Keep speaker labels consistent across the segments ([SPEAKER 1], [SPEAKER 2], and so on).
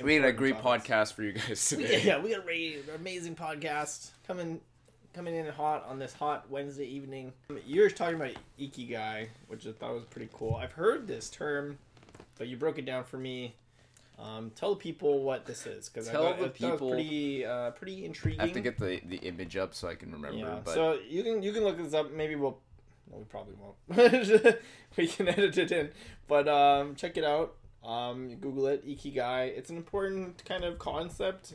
[SPEAKER 1] We got a great
[SPEAKER 2] topics.
[SPEAKER 1] podcast for you guys today.
[SPEAKER 2] We got an amazing podcast coming in hot on this hot Wednesday evening. You're talking about ikigai, which I thought was pretty cool. I've heard this term, but you broke it down for me. Tell the people what this is, because I thought it was pretty intriguing.
[SPEAKER 1] I have to get the image up so I can remember.
[SPEAKER 2] Yeah.
[SPEAKER 1] But...
[SPEAKER 2] So you can look this up. Maybe we probably won't. We can edit it in, but check it out. Google it, ikigai. It's an important kind of concept.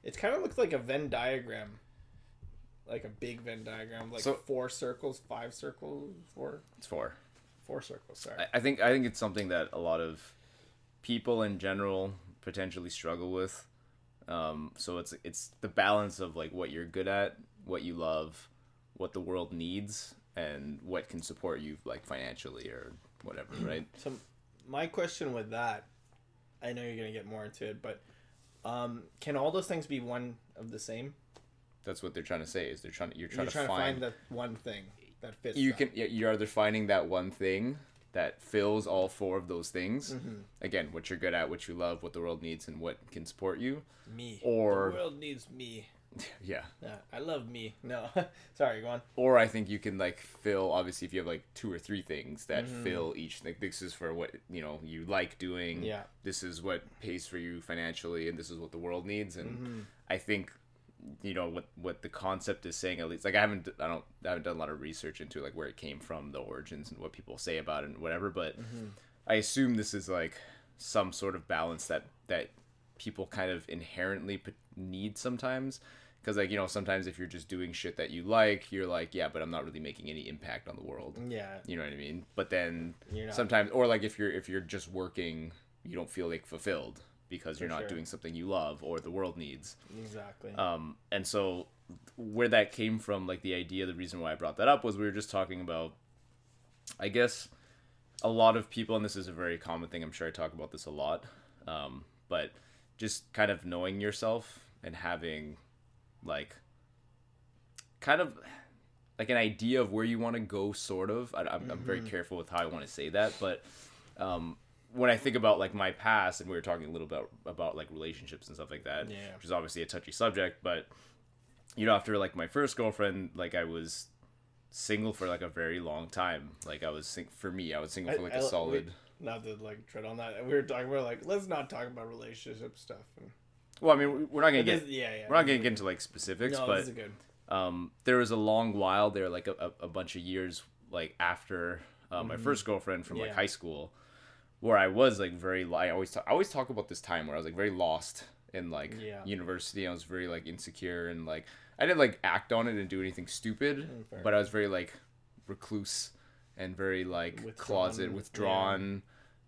[SPEAKER 2] It kind of looks like a Venn diagram, like a big Venn diagram, like 4 circles, 5 circles, 4.
[SPEAKER 1] It's 4
[SPEAKER 2] circles. Sorry.
[SPEAKER 1] I think it's something that a lot of people in general potentially struggle with. So it's the balance of like what you're good at, what you love, what the world needs, and what can support you like financially or whatever, right?
[SPEAKER 2] So my question with that, I know you're gonna get more into it, but can all those things be one of the same?
[SPEAKER 1] That's what they're trying to say. Is you're trying to
[SPEAKER 2] find that one thing that fits.
[SPEAKER 1] You're either finding that one thing that fills all 4 of those things.
[SPEAKER 2] Mm-hmm.
[SPEAKER 1] Again, what you're good at, what you love, what the world needs, and what can support you.
[SPEAKER 2] Me.
[SPEAKER 1] Or
[SPEAKER 2] the world needs me.
[SPEAKER 1] Yeah.
[SPEAKER 2] I love me. No. Sorry, go on.
[SPEAKER 1] Or I think you can like fill, obviously if you have like 2 or 3 things that fill each, like this is for what, you like doing.
[SPEAKER 2] Yeah.
[SPEAKER 1] This is what pays for you financially, and this is what the world needs. And I think, what the concept is saying, at least, like I haven't done a lot of research into like where it came from, the origins, and what people say about it and whatever, but I assume this is like some sort of balance that people kind of inherently need sometimes. Because, like, sometimes if you're just doing shit that you like, you're like, yeah, but I'm not really making any impact on the world.
[SPEAKER 2] Yeah.
[SPEAKER 1] You know what I mean? But then sometimes, or like if you're just working, you don't feel like fulfilled because you're not doing something you love or the world needs.
[SPEAKER 2] Exactly.
[SPEAKER 1] And so where that came from, like the idea, the reason why I brought that up was we were just talking about, I guess, a lot of people, and this is a very common thing, I'm sure I talk about this a lot, but just kind of knowing yourself and having like kind of like an idea of where you want to go, sort of. I'm very careful with how I want to say that, but when I think about like my past, and we were talking a little bit about like relationships and stuff like that, which is obviously a touchy subject, but after like my first girlfriend, like I was single for like a very long time. Like I was single for like a solid.
[SPEAKER 2] Not to like tread on that. We were like, let's not talk about relationship stuff.
[SPEAKER 1] Well, I mean, we're not gonna get we're not gonna get into like specifics, but
[SPEAKER 2] this is good.
[SPEAKER 1] There was a long while there, like a bunch of years, like after my first girlfriend from like high school, where I was like I always talk about this time where I was like very lost in like university. I was very like insecure, and like I didn't like act on it and do anything stupid, but I was very like recluse and very like withdrawn,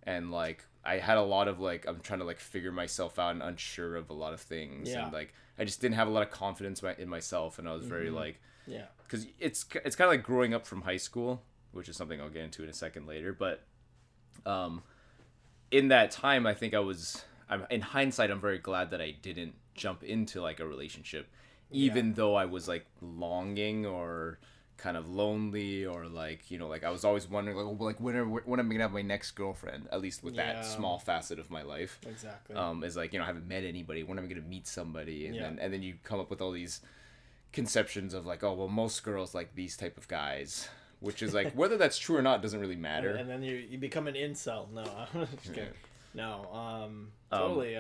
[SPEAKER 1] and like I had a lot of like, I'm trying to like figure myself out and unsure of a lot of things, and like I just didn't have a lot of confidence in myself, and I was very like, because it's kind of like growing up from high school, which is something I'll get into in a second later, but in that time, I think in hindsight, I'm very glad that I didn't jump into like a relationship, even though I was like longing or kind of lonely, or like like I was always wondering like when am I gonna have my next girlfriend, at least with that small facet of my life.
[SPEAKER 2] Exactly.
[SPEAKER 1] Is like I haven't met anybody, when am I gonna meet somebody, and then you come up with all these conceptions of like, oh well, most girls like these type of guys, which is like whether that's true or not doesn't really matter.
[SPEAKER 2] And then you become an incel. No, I'm just kidding. No, totally.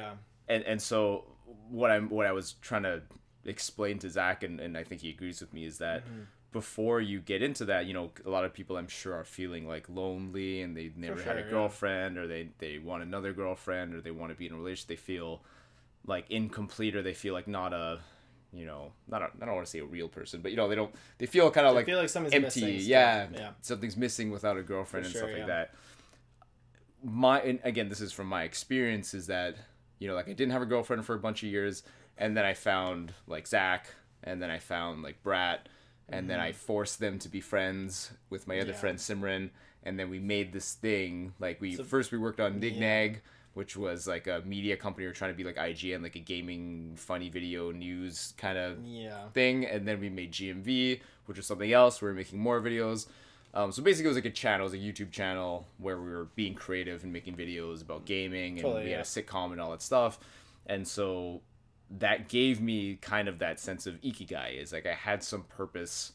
[SPEAKER 1] And so what I was trying to explain to Zach, and I think he agrees with me, is that before you get into that, a lot of people I'm sure are feeling like lonely, and they've never had a girlfriend, or they want another girlfriend, or they want to be in a relationship. They feel like incomplete, or they feel like not a, I don't want to say a real person, but they feel kind of like,
[SPEAKER 2] feel like something's
[SPEAKER 1] empty.
[SPEAKER 2] missing.
[SPEAKER 1] Yeah. Something's missing without a girlfriend and stuff like that. And again, this is from my experience, is that, like I didn't have a girlfriend for a bunch of years, and then I found like Zach, and then I found like Brat, and then I forced them to be friends with my other friend Simran, and then we made this thing. Like first we worked on Nignag, which was like a media company. We were trying to be like IGN, like a gaming funny video news kind of thing, and then we made GMV, which was something else. We were making more videos. So basically, it was like a channel, it was a YouTube channel where we were being creative and making videos about gaming, and
[SPEAKER 2] Totally,
[SPEAKER 1] we had
[SPEAKER 2] yeah.
[SPEAKER 1] a sitcom and all that stuff. And so that gave me kind of that sense of ikigai, is like I had some purpose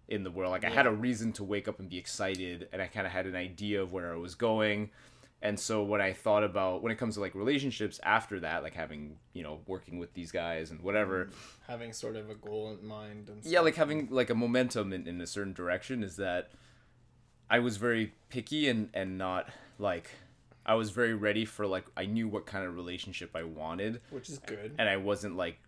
[SPEAKER 1] in the world. Like I had a reason to wake up and be excited, and I kind of had an idea of where I was going. And so when I thought about, when it comes to like relationships after that, like having, you know, working with these guys and whatever,
[SPEAKER 2] Having sort of a goal in mind and
[SPEAKER 1] yeah, like having like a momentum in a certain direction, is that I was very picky and not like, I was very ready for like, I knew what kind of relationship I wanted,
[SPEAKER 2] which is good.
[SPEAKER 1] and I wasn't like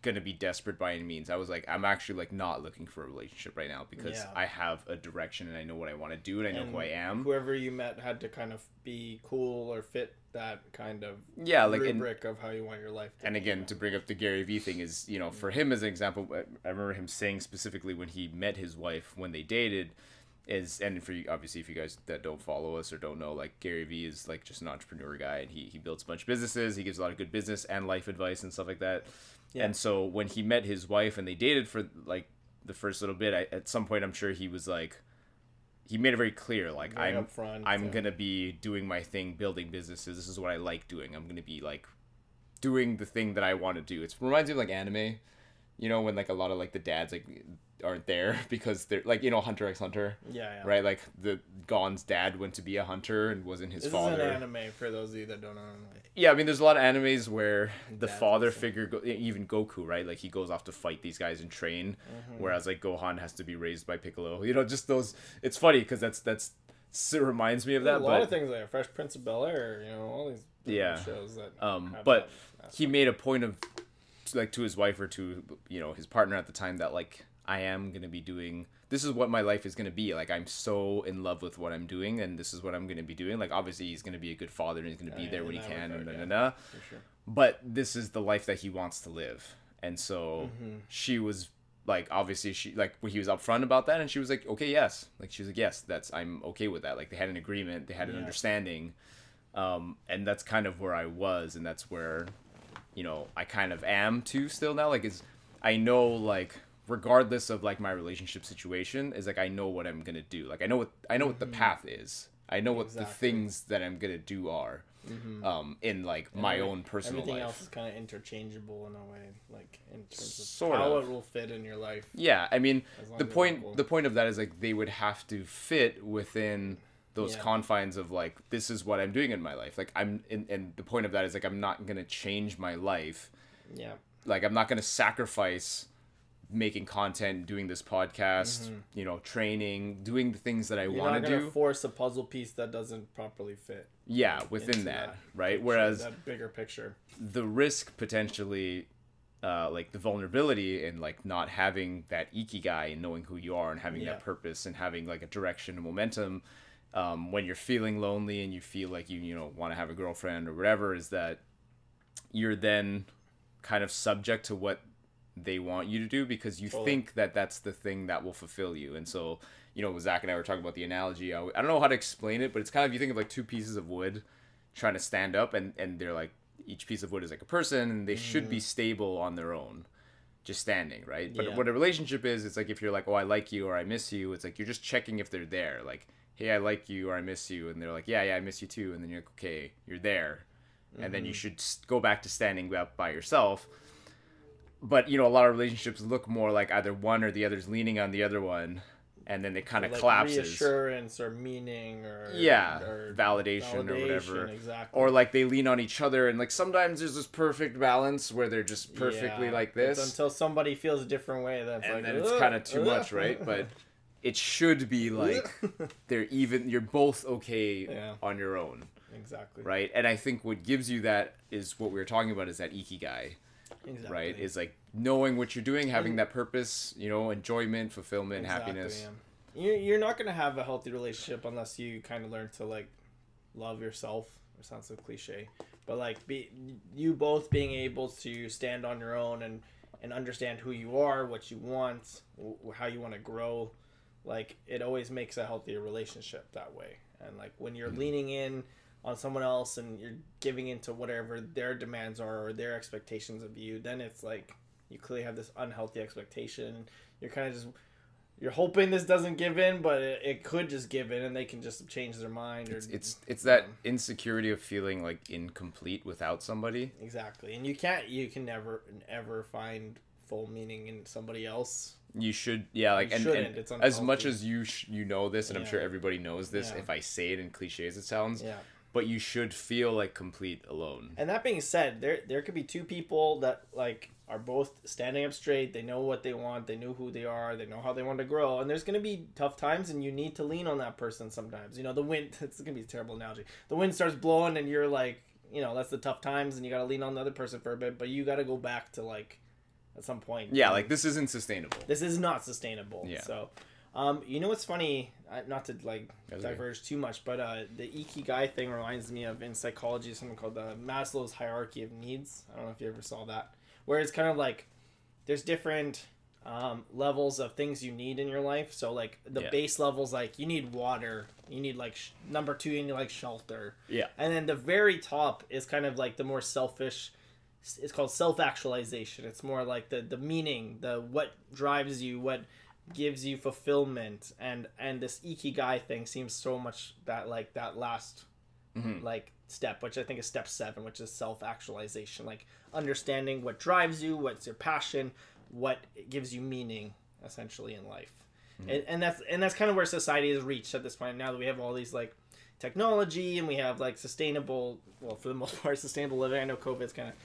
[SPEAKER 1] gonna be desperate by any means. I was like, I'm actually like not looking for a relationship right now, because I have a direction and I know what I want to do, and I know who I am.
[SPEAKER 2] Whoever you met had to kind of be cool or fit that kind of
[SPEAKER 1] like
[SPEAKER 2] rubric of how you want your life to
[SPEAKER 1] and
[SPEAKER 2] be.
[SPEAKER 1] again, to bring up the Gary Vee thing, is, you know, for him as an example, I remember him saying specifically when he met his wife, when they dated, is, and for you, obviously, if you guys that don't follow us or don't know, like Gary Vee is like just an entrepreneur guy, and he builds a bunch of businesses. He gives a lot of good business and life advice and stuff like that. And so when he met his wife and they dated for like the first little bit, at some point I'm sure he was like, he made it very clear, like,
[SPEAKER 2] Very
[SPEAKER 1] I'm
[SPEAKER 2] upfront,
[SPEAKER 1] gonna be doing my thing, building businesses. This is what I like doing. I'm gonna be like doing the thing that I want to do. It reminds me of like anime, you know, when like a lot of like the dads like aren't there because they're like, you know, Hunter x Hunter, right? Like the Gon's dad went to be a hunter and wasn't his father.
[SPEAKER 2] This is an anime for those of you that don't know.
[SPEAKER 1] Yeah, I mean, there's a lot of animes where the father figure, even Goku, right? Like he goes off to fight these guys and train, whereas like Gohan has to be raised by Piccolo. You know, just those. It's funny because that's it reminds me of that.
[SPEAKER 2] A lot of things like Fresh Prince of Bel-Air, you know, all these shows that.
[SPEAKER 1] But he made a point of, like, to his wife or to, you know, his partner at the time, that like, I am gonna be doing, this is what my life is gonna be. Like, I'm so in love with what I'm doing, and this is what I'm gonna be doing. Like, obviously he's gonna be a good father and he's gonna be there when he can,
[SPEAKER 2] for sure.
[SPEAKER 1] But this is the life that he wants to live. And so she was like, obviously she, like, when he was upfront about that, and she was like, okay, yes. Like, she was like, yes, I'm okay with that. Like, they had an agreement, they had an understanding. And that's kind of where I was, and that's where, you know, I kind of am too still now. Like, I know, like, regardless of like my relationship situation, is like, I know what I'm gonna do. Like, I know what the path is. I know what the things that I'm gonna do are. In like and my own personal
[SPEAKER 2] everything
[SPEAKER 1] life.
[SPEAKER 2] Else is kind of interchangeable in a way, like in terms of
[SPEAKER 1] sort
[SPEAKER 2] how
[SPEAKER 1] of.
[SPEAKER 2] it will fit in your life.
[SPEAKER 1] Yeah, I mean, the point of that is like, they would have to fit within those confines of like, this is what I'm doing in my life. Like, and the point of that is like, I'm not gonna change my life.
[SPEAKER 2] Yeah.
[SPEAKER 1] Like, I'm not gonna sacrifice making content, doing this podcast, you know, training, doing the things that I want to do.
[SPEAKER 2] You're not gonna force a puzzle piece that doesn't properly fit.
[SPEAKER 1] Yeah, within that, right? Whereas
[SPEAKER 2] that bigger picture,
[SPEAKER 1] the risk potentially, like the vulnerability and like not having that ikigai and knowing who you are and having that purpose and having like a direction and momentum, when you're feeling lonely and you feel like you know want to have a girlfriend or whatever, is that you're then kind of subject to what they want you to do, because you think that that's the thing that will fulfill you. And so, you know, Zach and I were talking about the analogy. I don't know how to explain it, but it's kind of, you think of like two pieces of wood trying to stand up, and they're like, each piece of wood is like a person, and they should be stable on their own, just standing, right? But what a relationship is, it's like, if you're like, oh, I like you or I miss you, it's like, you're just checking if they're there. Like, hey, I like you or I miss you. And they're like, yeah, I miss you too. And then you're like, okay, you're there. And then you should go back to standing up by yourself. But, you know, a lot of relationships look more like either one or the other's leaning on the other one, and then it kind of like collapses.
[SPEAKER 2] Reassurance or meaning or
[SPEAKER 1] validation or whatever.
[SPEAKER 2] Exactly.
[SPEAKER 1] Or like they lean on each other, and like sometimes there's this perfect balance where they're just perfectly like this.
[SPEAKER 2] It's until somebody feels a different way, then
[SPEAKER 1] it's kind of too much, right? But it should be like you're both okay on your own.
[SPEAKER 2] Exactly.
[SPEAKER 1] Right? And I think what gives you that is what we were talking about, is that ikigai. Exactly. Right? Is like knowing what you're doing, having that purpose, you know, enjoyment, fulfillment, happiness.
[SPEAKER 2] Yeah. You're not going to have a healthy relationship unless you kind of learn to like love yourself. It sounds so cliche, but like you both being able to stand on your own and understand who you are, what you want, how you want to grow. Like, it always makes a healthier relationship that way. And like when you're leaning in on someone else and you're giving into whatever their demands are or their expectations of you, then it's like you clearly have this unhealthy expectation. You're kind of just you're hoping this doesn't give in, but it could just give in, and they can just change their mind. Or
[SPEAKER 1] It's that insecurity of feeling like incomplete without somebody.
[SPEAKER 2] exactly, and you can never ever find full meaning in somebody else.
[SPEAKER 1] You should, yeah, like,
[SPEAKER 2] You shouldn't. It's
[SPEAKER 1] as much
[SPEAKER 2] unhealthy.
[SPEAKER 1] as you know this, and I'm
[SPEAKER 2] Yeah.
[SPEAKER 1] sure everybody knows this,
[SPEAKER 2] Yeah.
[SPEAKER 1] if I say it in cliche as it sounds,
[SPEAKER 2] Yeah.
[SPEAKER 1] but you should feel like complete alone.
[SPEAKER 2] And that being said, there could be two people that like are both standing up straight. They know what they want. They know who they are. They know how they want to grow. And there's gonna be tough times, and you need to lean on that person sometimes. You know, the wind. It's gonna be a terrible analogy. The wind starts blowing, and you're like, you know, that's the tough times, and you gotta lean on the other person for a bit. But you gotta go back to like, at some point.
[SPEAKER 1] Yeah, like this isn't sustainable.
[SPEAKER 2] This is not sustainable.
[SPEAKER 1] Yeah.
[SPEAKER 2] So, you know what's funny? Not to like diverge too much, but the Ikigai thing reminds me of, in psychology, something called the Maslow's hierarchy of needs. I don't know if you ever saw that, where it's kind of like there's different levels of things you need in your life. So like the base levels, like you need water, you need like number 2, you need like shelter.
[SPEAKER 1] Yeah.
[SPEAKER 2] And then the very top is kind of like the more selfish. It's called self-actualization. It's more like the meaning, the what drives you, what gives you fulfillment, and this Ikigai thing seems so much that like that last like step, which I think is step 7, which is self-actualization, like understanding what drives you, what's your passion, what gives you meaning essentially in life. And that's kind of where society has reached at this point. Now that we have all these like technology, and we have like sustainable, well, for the most part, sustainable living. I know COVID's kind of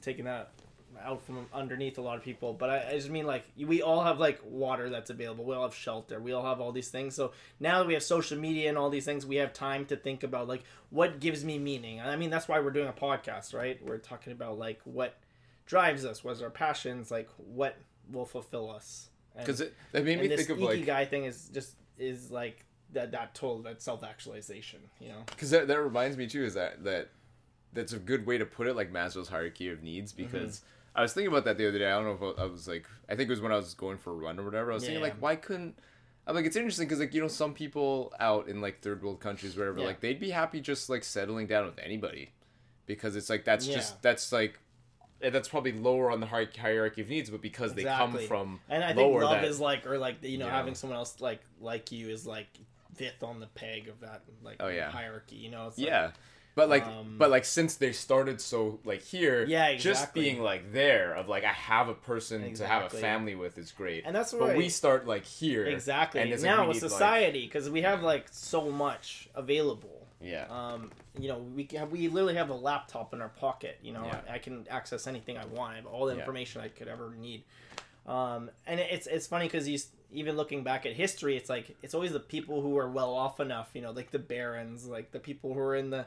[SPEAKER 2] taking that out from underneath a lot of people, but I just mean like we all have like water that's available, we all have shelter, we all have all these things. So now that we have social media and all these things, we have time to think about like what gives me meaning. I mean, that's why we're doing a podcast, right? We're talking about like what drives us, what's our passions, like what will fulfill us.
[SPEAKER 1] Because that made me think of like
[SPEAKER 2] Ikigai thing is like that self-actualization, you know.
[SPEAKER 1] Because that reminds me too, is that's a good way to put it, like Maslow's hierarchy of needs, because I was thinking about that the other day. I don't know if I was like, I think it was when I was going for a run or whatever. I was thinking like, why couldn't, I'm like, it's interesting because like, you know, some people out in like third world countries, whatever, like they'd be happy just like settling down with anybody, because it's like, that's that's probably lower on the hierarchy of needs, but because they come from
[SPEAKER 2] and I think love is like, or like, you know, having someone else like you is like 5th on the peg of that like hierarchy, you know. It's like,
[SPEAKER 1] but like since they started so like here, just being like there of like I have a person to have a family with is great,
[SPEAKER 2] and that's
[SPEAKER 1] but we start like here
[SPEAKER 2] exactly, and
[SPEAKER 1] it's
[SPEAKER 2] now
[SPEAKER 1] like
[SPEAKER 2] with society, because we have like so much available. You know, we literally have a laptop in our pocket. You know, I can access anything I want. I have all the information I could ever need. And it's funny because even looking back at history, it's like it's always the people who are well off enough. You know, like the barons, like the people who are in the,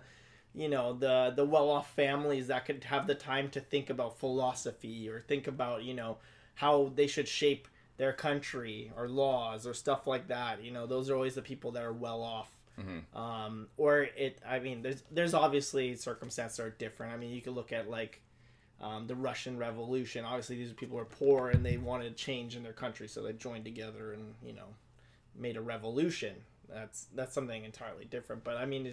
[SPEAKER 2] you know, the well-off families that could have the time to think about philosophy or think about, you know, how they should shape their country or laws or stuff like that. You know, those are always the people that are well off. I mean, there's obviously circumstances that are different. I mean, you could look at like the Russian Revolution. Obviously, these people were poor and they wanted change in their country, so they joined together and, you know, made a revolution. That's something entirely different. But I mean,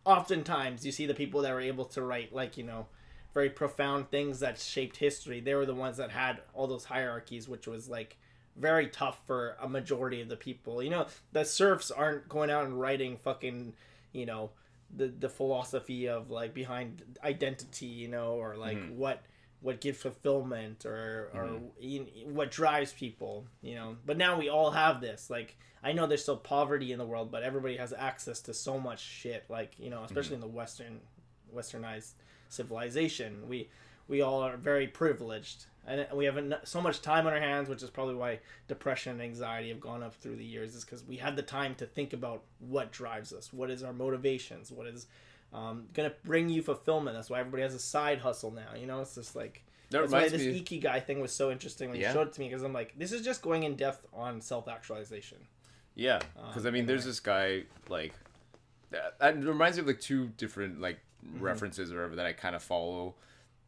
[SPEAKER 2] oftentimes you see the people that were able to write like, you know, very profound things that shaped history. They were the ones that had all those hierarchies, which was like very tough for a majority of the people. You know, the serfs aren't going out and writing fucking, you know, the philosophy of like behind identity, you know, or like what gives fulfillment or what drives people, you know. But now we all have this. Like, I know there's still poverty in the world, but everybody has access to so much shit. Like, you know, especially in the westernized civilization, we all are very privileged, and we have so much time on our hands, which is probably why depression and anxiety have gone up through the years, is because we had the time to think about what drives us, what is our motivations, what is gonna bring you fulfillment. That's why everybody has a side hustle now, you know. It's just like, that's why this Ikigai thing was so interesting when you showed it to me, because I'm like, this is just going in depth on self-actualization.
[SPEAKER 1] Yeah, because I mean, there's this guy, like, that reminds me of like 2 different like references or whatever that I kind of follow,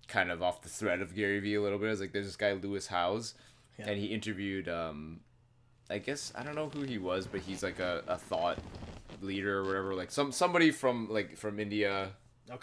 [SPEAKER 1] kind of off the thread of Gary Vee a little bit. It's like, there's this guy Lewis Howes, and he interviewed I guess, I don't know who he was, but he's like a thought leader or whatever, like somebody from India,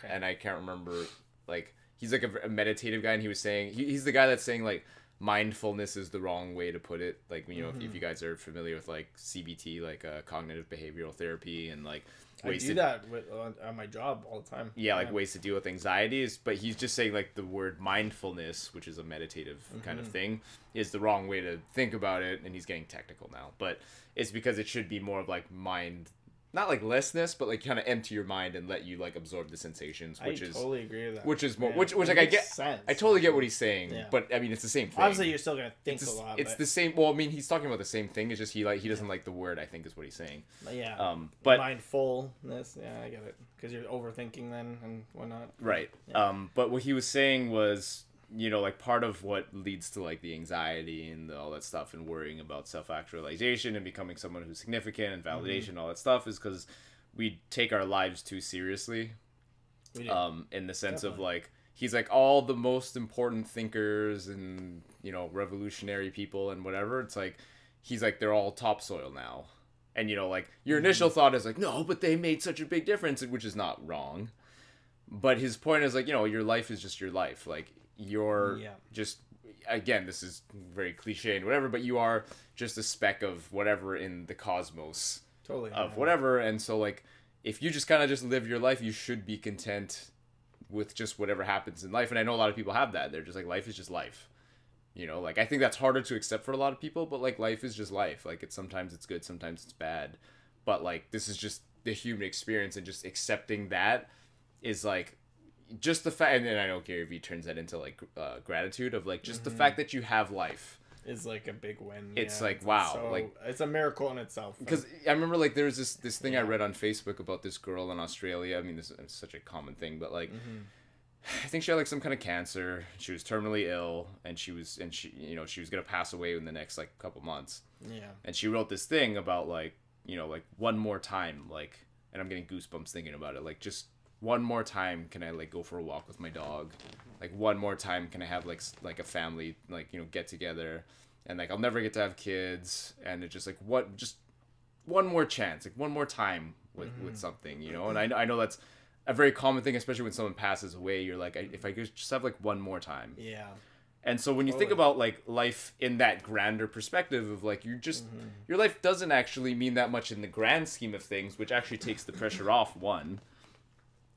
[SPEAKER 1] and I can't remember, like, he's like a meditative guy, and he was saying he's the guy that's saying like mindfulness is the wrong way to put it. Like, you know, if you guys are familiar with like CBT, like cognitive behavioral therapy, and like
[SPEAKER 2] I do that with on my job all the time.
[SPEAKER 1] Yeah, like ways to deal with anxieties. But he's just saying like the word mindfulness, which is a meditative kind of thing, is the wrong way to think about it. And he's getting technical now, but it's because it should be more of like mind, not like lessness, but like kind of empty your mind and let you like absorb the sensations, which is
[SPEAKER 2] totally agree with that.
[SPEAKER 1] Which is more, which like I get,
[SPEAKER 2] sense.
[SPEAKER 1] I totally get what he's saying, but I mean it's the same thing.
[SPEAKER 2] Obviously, you're still gonna think a lot.
[SPEAKER 1] It's the same. Well, I mean, he's talking about the same thing. It's just he doesn't like the word, I think, is what he's saying.
[SPEAKER 2] Yeah.
[SPEAKER 1] But
[SPEAKER 2] mindfulness. Yeah, I get it. Because you're overthinking then and whatnot.
[SPEAKER 1] Right. Yeah. But what he was saying was, you know, like part of what leads to like the anxiety and all that stuff and worrying about self-actualization and becoming someone who's significant and validation, all that stuff, is because we take our lives too seriously. We do. In the sense of like, he's like all the most important thinkers and, you know, revolutionary people and whatever. It's like, he's like, they're all topsoil now. And, you know, like your initial thought is like, no, but they made such a big difference, which is not wrong. But his point is like, you know, your life is just your life. Like you're just, again, this is very cliche and whatever, but you are just a speck of whatever in the cosmos.
[SPEAKER 2] Totally.
[SPEAKER 1] Of whatever. And so like, if you just kind of just live your life, you should be content with just whatever happens in life. And I know a lot of people have that. They're just like, life is just life. You know, like I think that's harder to accept for a lot of people, but like life is just life. Like it's sometimes it's good, sometimes it's bad. But like this is just the human experience, and just accepting that is like just the fact. And then I know Gary Vee turns that into like gratitude of like just the fact that you have life
[SPEAKER 2] is like a big win.
[SPEAKER 1] It's like wow,
[SPEAKER 2] so,
[SPEAKER 1] like
[SPEAKER 2] it's a miracle in itself.
[SPEAKER 1] Because I remember like there was this thing I read on Facebook about this girl in Australia. I mean, this is such a common thing, but like I think she had like some kind of cancer. She was terminally ill, and she you know, she was gonna pass away in the next like couple months. Yeah. And she wrote this thing about like, you know, like one more time, like, and I'm getting goosebumps thinking about it. Like just one more time, can I like go for a walk with my dog? Like one more time, can I have like a family, like, you know, get together? And like I'll never get to have kids, and it's just like just one more chance, like one more time with something, you know. And I know that's a very common thing, especially when someone passes away. You're like, if I could just have like one more time. Yeah. And so when you think about like life in that grander perspective of like, you just your life doesn't actually mean that much in the grand scheme of things, which actually takes the pressure off, one.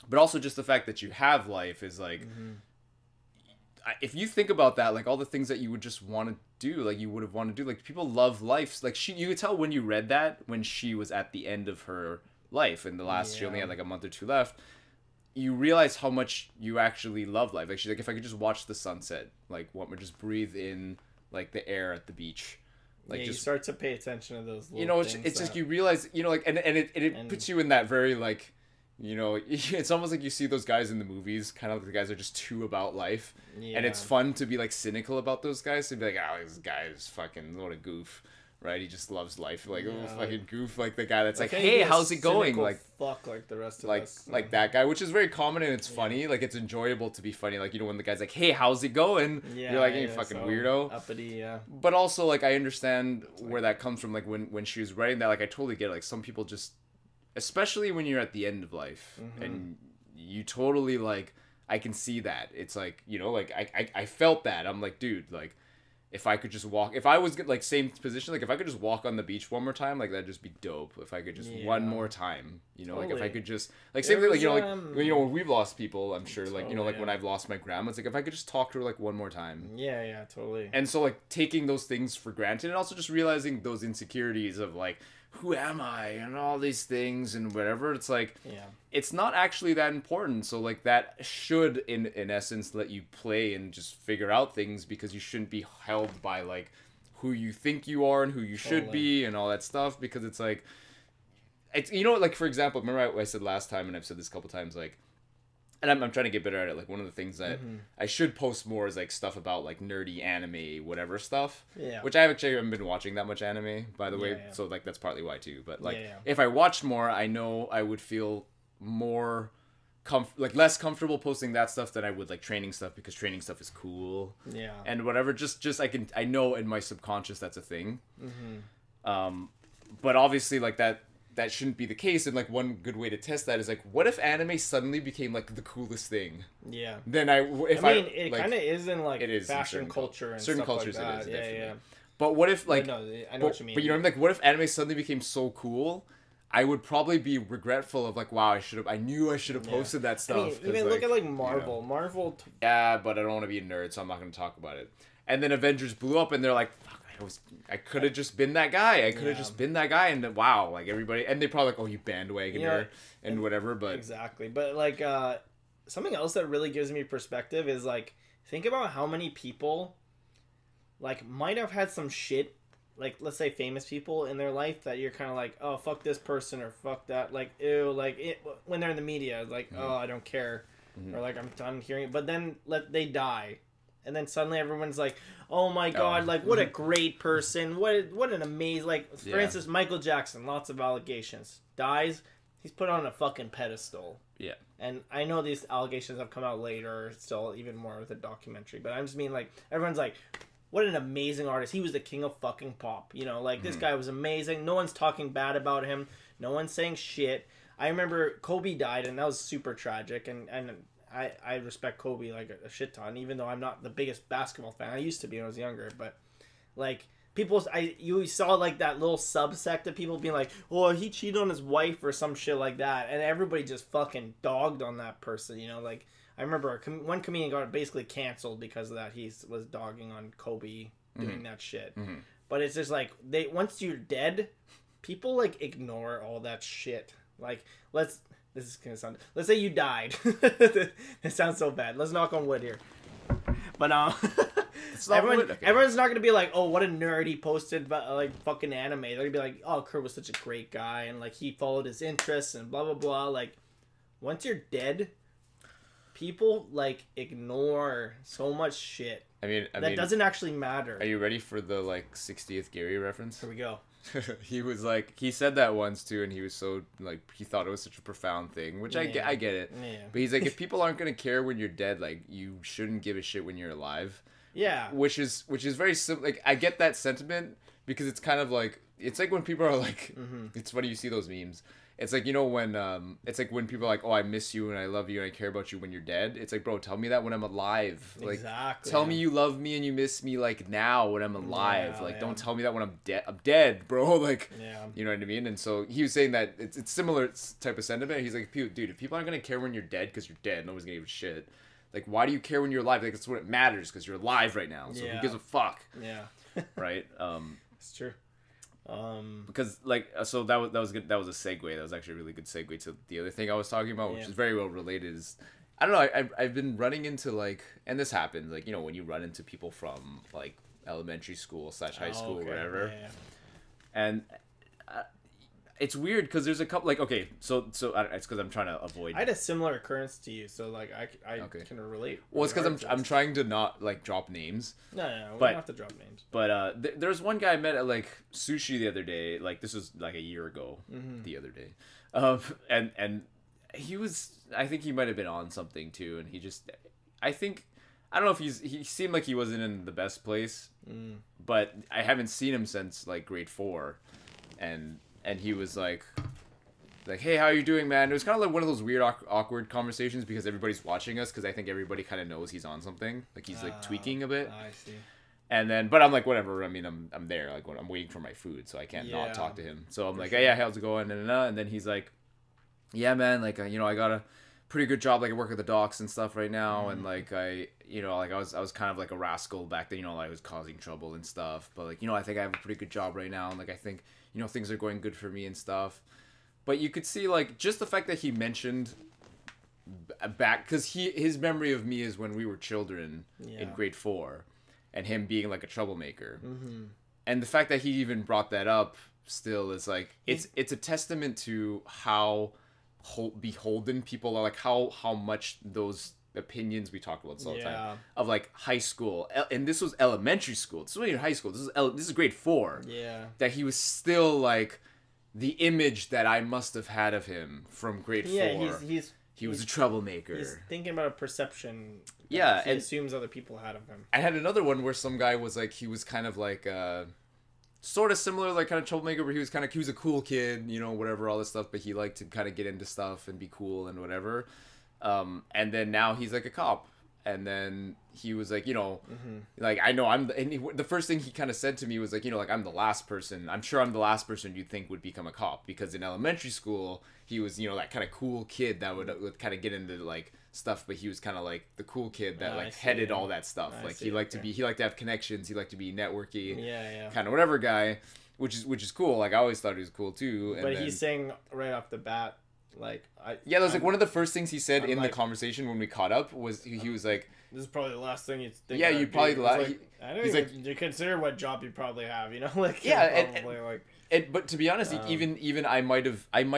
[SPEAKER 1] But also just the fact that you have life is like, if you think about that, like all the things that you would just want to do, like you would have wanted to do, like people love life. Like you could tell when you read that, when she was at the end of her life and she only had like a month or two left, you realize how much you actually love life. Like she's like, if I could just watch the sunset, like just breathe in like the air at the beach. Like
[SPEAKER 2] just,
[SPEAKER 1] you
[SPEAKER 2] start to pay attention to those little
[SPEAKER 1] you know, it's just you realize, you know, like and it puts you in that very like, you know, it's almost like you see those guys in the movies, kind of like the guys are just too about life. Yeah. And it's fun to be like cynical about those guys, to be like, oh, this guy is fucking, what a goof, right? He just loves life, like, oh, fucking goof, like the guy that's like, hey, how's it going? Like,
[SPEAKER 2] fuck, like the rest of
[SPEAKER 1] like,
[SPEAKER 2] us.
[SPEAKER 1] Like that guy, which is very common, and it's funny, like it's enjoyable to be funny, like, you know, when the guy's like, hey, how's it going? You're like, hey, fucking so weirdo.
[SPEAKER 2] Uppity,
[SPEAKER 1] But also, like, I understand where that comes from, like, when she was writing that, like, I totally get it, like, some people just, especially when you're at the end of life and you totally like, I can see that. It's like, you know, like I felt that. I'm like, dude, like if I could just walk, if I was like same position, like if I could just walk on the beach one more time, like that'd just be dope. If I could just one more time, you know, like if I could just like same thing, like, you know, like when we've lost people, I'm sure like, you know, like when I've lost my grandma, it's like if I could just talk to her like one more time.
[SPEAKER 2] Yeah, totally.
[SPEAKER 1] And so like taking those things for granted, and also just realizing those insecurities of like, who am I and all these things and whatever, it's like it's not actually that important. So like that should in essence let you play and just figure out things, because you shouldn't be held by like who you think you are and who you should be and all that stuff, because it's like, it's, you know, like for example, remember I said last time, and I've said this a couple times, like, and I'm trying to get better at it, like one of the things that I should post more is like stuff about like nerdy anime, whatever stuff. Yeah. Which I haven't been watching that much anime, by the way. Yeah. So like that's partly why too. But like if I watched more, I know I would feel more like less comfortable posting that stuff than I would like training stuff, because training stuff is cool. Yeah. And whatever, just I know in my subconscious that's a thing. But obviously like that, that shouldn't be the case. And like one good way to test that is like, what if anime suddenly became like the coolest thing?
[SPEAKER 2] Yeah.
[SPEAKER 1] Then it
[SPEAKER 2] like, kind of is in like
[SPEAKER 1] it is
[SPEAKER 2] fashion culture and
[SPEAKER 1] certain
[SPEAKER 2] stuff
[SPEAKER 1] cultures.
[SPEAKER 2] like that.
[SPEAKER 1] It is definitely.
[SPEAKER 2] Yeah.
[SPEAKER 1] But what if like?
[SPEAKER 2] No, I know what you mean.
[SPEAKER 1] But you know, like, what if anime suddenly became so cool? I would probably be regretful of like, wow, I knew I should have posted that stuff.
[SPEAKER 2] I mean, even look at like Marvel. You know, Marvel.
[SPEAKER 1] Yeah, but I don't want to be a nerd, so I'm not going to talk about it. And then Avengers blew up, and they're like, fuck, I could have just been that guy. I could have just been that guy, and then, wow, like everybody, and they probably like, oh, you bandwagoner and whatever. But
[SPEAKER 2] exactly, but like something else that really gives me perspective is like, think about how many people like might have had some shit, like let's say famous people in their life that you're kind of like, oh, fuck this person or fuck that, like ew, like when they're in the media, like oh, I don't care, or like I'm done hearing it. But then they die. And then suddenly everyone's like, "Oh my God! Like, what a great person! What an amazing like." For instance, Michael Jackson, lots of allegations. Dies, he's put on a fucking pedestal.
[SPEAKER 1] Yeah.
[SPEAKER 2] And I know these allegations have come out later, still even more with a documentary. But I just mean like everyone's like, "What an amazing artist! He was the king of fucking pop." You know, like this guy was amazing. No one's talking bad about him. No one's saying shit. I remember Kobe died, and that was super tragic. And I respect Kobe like a shit ton, even though I'm not the biggest basketball fan. I used to be when I was younger, but like you saw like that little subsect of people being like, "Oh, he cheated on his wife" or some shit like that, and everybody just fucking dogged on that person. You know, like I remember one comedian got basically canceled because of that. He was dogging on Kobe doing that shit. But it's just like once you're dead, people like ignore all that shit. Like this is gonna sound. Let's say you died. It sounds so bad. Let's knock on wood here. But everyone's not gonna be like, oh, what a nerd, he posted about like fucking anime. They're gonna be like, oh, Kurt was such a great guy and like he followed his interests and blah blah blah. Like once you're dead, people like ignore so much shit. I mean, doesn't actually matter.
[SPEAKER 1] Are you ready for the like 60th Gary reference?
[SPEAKER 2] Here we go.
[SPEAKER 1] He was like, he said that once too, and he was so like, he thought it was such a profound thing, which I get it. Yeah. But he's like, if people aren't gonna care when you're dead, like you shouldn't give a shit when you're alive. Yeah. Which is very simple. Like I get that sentiment because it's kind of like, it's like when people are like, it's funny you see those memes. It's like, you know, when it's like when people are like, oh, I miss you and I love you and I care about you when you're dead. It's like, bro, tell me that when I'm alive. Like, exactly. Tell me you love me and you miss me like now when I'm alive. Yeah, like, don't tell me that when I'm dead. I'm dead, bro. Like, you know what I mean? And so he was saying that it's similar type of sentiment. He's like, dude, if people aren't gonna care when you're dead because you're dead, nobody's gonna give a shit. Like, why do you care when you're alive? Like, that's what it matters because you're alive right now. So who gives a fuck? Yeah. Right.
[SPEAKER 2] It's true.
[SPEAKER 1] Because like so that was good. That was a segue. That was actually a really good segue to the other thing I was talking about, which is very well related. Is I don't know. I've been running into like, and this happens like, you know, when you run into people from like elementary school / high school or whatever, and it's weird because there's a couple like, okay, so it's because I'm trying to avoid.
[SPEAKER 2] I had a similar occurrence to you, so like I can relate.
[SPEAKER 1] Well, it's because I'm trying to not like drop names.
[SPEAKER 2] No, we don't have to drop names.
[SPEAKER 1] But there's one guy I met at like sushi the other day. Like this was like a year ago. The other day, and he was, I think he might have been on something too, and he just, I don't know if he seemed like he wasn't in the best place, but I haven't seen him since like grade 4, and he was like, hey, how are you doing, man? It was kind of like one of those weird, awkward conversations because everybody's watching us because I think everybody kind of knows he's on something. Like, he's, like, tweaking a bit.
[SPEAKER 2] I see.
[SPEAKER 1] And then, but I'm like, whatever. I mean, I'm there. Like, I'm waiting for my food, so I can't not talk to him. So I'm like, hey, yeah, how's it going? And then he's like, yeah, man, like, you know, I got a pretty good job. Like, I work at the docks and stuff right now. And, like, I was kind of like a rascal back then. You know, like, I was causing trouble and stuff. But, like, you know, I think I have a pretty good job right now. And, like, I think, you know, things are going good for me and stuff. But you could see, like, just the fact that he mentioned back, because his memory of me is when we were children in grade 4, and him being like a troublemaker. And the fact that he even brought that up still is like, it's a testament to how beholden people are, like how much those opinions we talk about this all the time of like high school, and this was elementary school. This was in high school. This is grade 4. Yeah, that he was still like the image that I must have had of him from grade 4. Yeah, he was a troublemaker.
[SPEAKER 2] He's thinking about a perception.
[SPEAKER 1] Yeah,
[SPEAKER 2] he assumes other people had of him.
[SPEAKER 1] I had another one where some guy was like, he was kind of like sort of similar, like kind of troublemaker, where he was a cool kid, you know, whatever, all this stuff, but he liked to kind of get into stuff and be cool and whatever. And then now he's like a cop. And then he was like, you know, like, I know the first thing he kind of said to me was like, you know, like, I'm sure I'm the last person you'd think would become a cop, because in elementary school, he was, you know, that kind of cool kid that would kind of get into like stuff, but he was kind of like the cool kid that like headed all that stuff. Like he liked to have connections. He liked to be networky, kind of whatever guy, which is cool. Like I always thought he was cool too. And
[SPEAKER 2] but he's saying right off the bat, like
[SPEAKER 1] that was like one of the first things he said in the conversation when we caught up was he was like,
[SPEAKER 2] this is probably the last thing you'd think.
[SPEAKER 1] Yeah, you probably
[SPEAKER 2] he's like, you consider what job you probably have, you know, like
[SPEAKER 1] but to be honest, even I might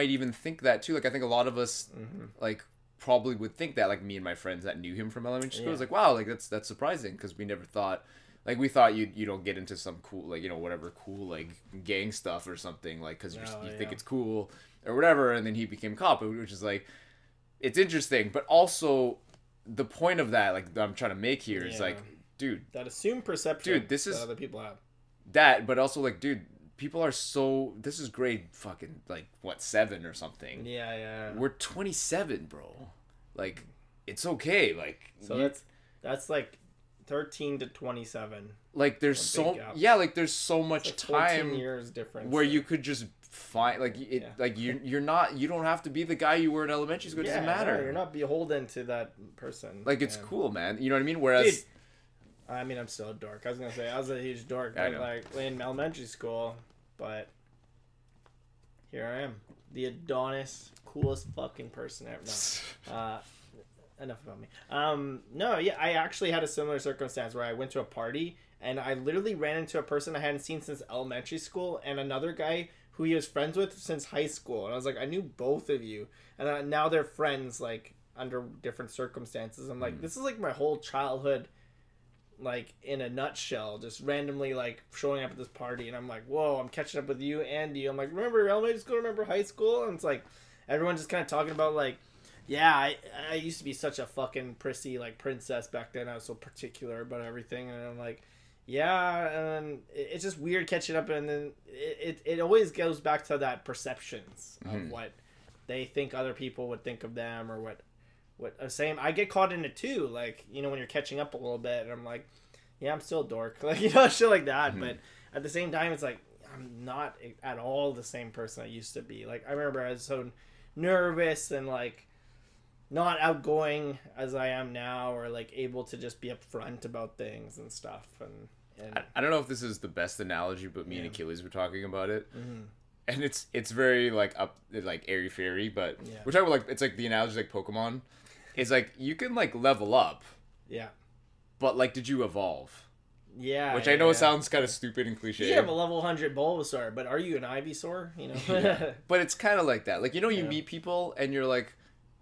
[SPEAKER 1] even think that too. Like I think a lot of us like probably would think that, like me and my friends that knew him from elementary school was like, wow, like that's surprising, because we never thought. Like, we thought you don't get into some cool, like, you know, whatever cool, like, gang stuff or something, like, because you think it's cool or whatever, and then he became cop, which is, like, it's interesting, but also, the point of that, like, that I'm trying to make here is, like, dude.
[SPEAKER 2] That assumed perception that other people have.
[SPEAKER 1] That, but also, like, dude, people are this is grade fucking, like, 7 or something.
[SPEAKER 2] Yeah.
[SPEAKER 1] We're 27, bro. Like, it's okay, like.
[SPEAKER 2] So that's, like, 13 to 27.
[SPEAKER 1] Like there's like there's so much
[SPEAKER 2] like
[SPEAKER 1] time
[SPEAKER 2] 14 years difference
[SPEAKER 1] where you could just find like like you don't have to be the guy you were in elementary school. It doesn't matter.
[SPEAKER 2] You're not beholden to that person.
[SPEAKER 1] Like it's cool, man. You know what I mean? Whereas
[SPEAKER 2] dude, I mean, I'm still a dork. I was gonna say I was a huge dork, but like in elementary school, but here I am, the Adonis, coolest fucking person ever. No. Enough about me. No, yeah, I actually had a similar circumstance where I went to a party and I literally ran into a person I hadn't seen since elementary school and another guy who he was friends with since high school. And I was like, I knew both of you. And now they're friends, like, under different circumstances. I'm like, this is like my whole childhood, like, in a nutshell, just randomly, like, showing up at this party. And I'm like, whoa, I'm catching up with you and you. I'm like, remember elementary school? Remember high school? And it's like, everyone's just kind of talking about, like, yeah, I used to be such a fucking prissy, like, princess back then. I was so particular about everything. And I'm like, yeah, and it's just weird catching up. And then it always goes back to that perceptions of what they think other people would think of them or what I'm saying. I get caught in it too. Like, you know, when you're catching up a little bit and I'm like, yeah, I'm still a dork. Like, you know, shit like that. But at the same time, it's like, I'm not at all the same person I used to be. Like, I remember I was so nervous and, like, not outgoing as I am now, or like able to just be upfront about things and stuff. And
[SPEAKER 1] I don't know if this is the best analogy, but me and Achilles were talking about it, and it's very like airy fairy, but we're talking about like it's like the analogy like Pokemon. It's like you can like level up, but like did you evolve?
[SPEAKER 2] Yeah,
[SPEAKER 1] which I know sounds kind of stupid and cliche.
[SPEAKER 2] You have a level 100 Bulbasaur, but are you an Ivysaur? You know,
[SPEAKER 1] but it's kind of like that. Like, you know, you meet people and you're like.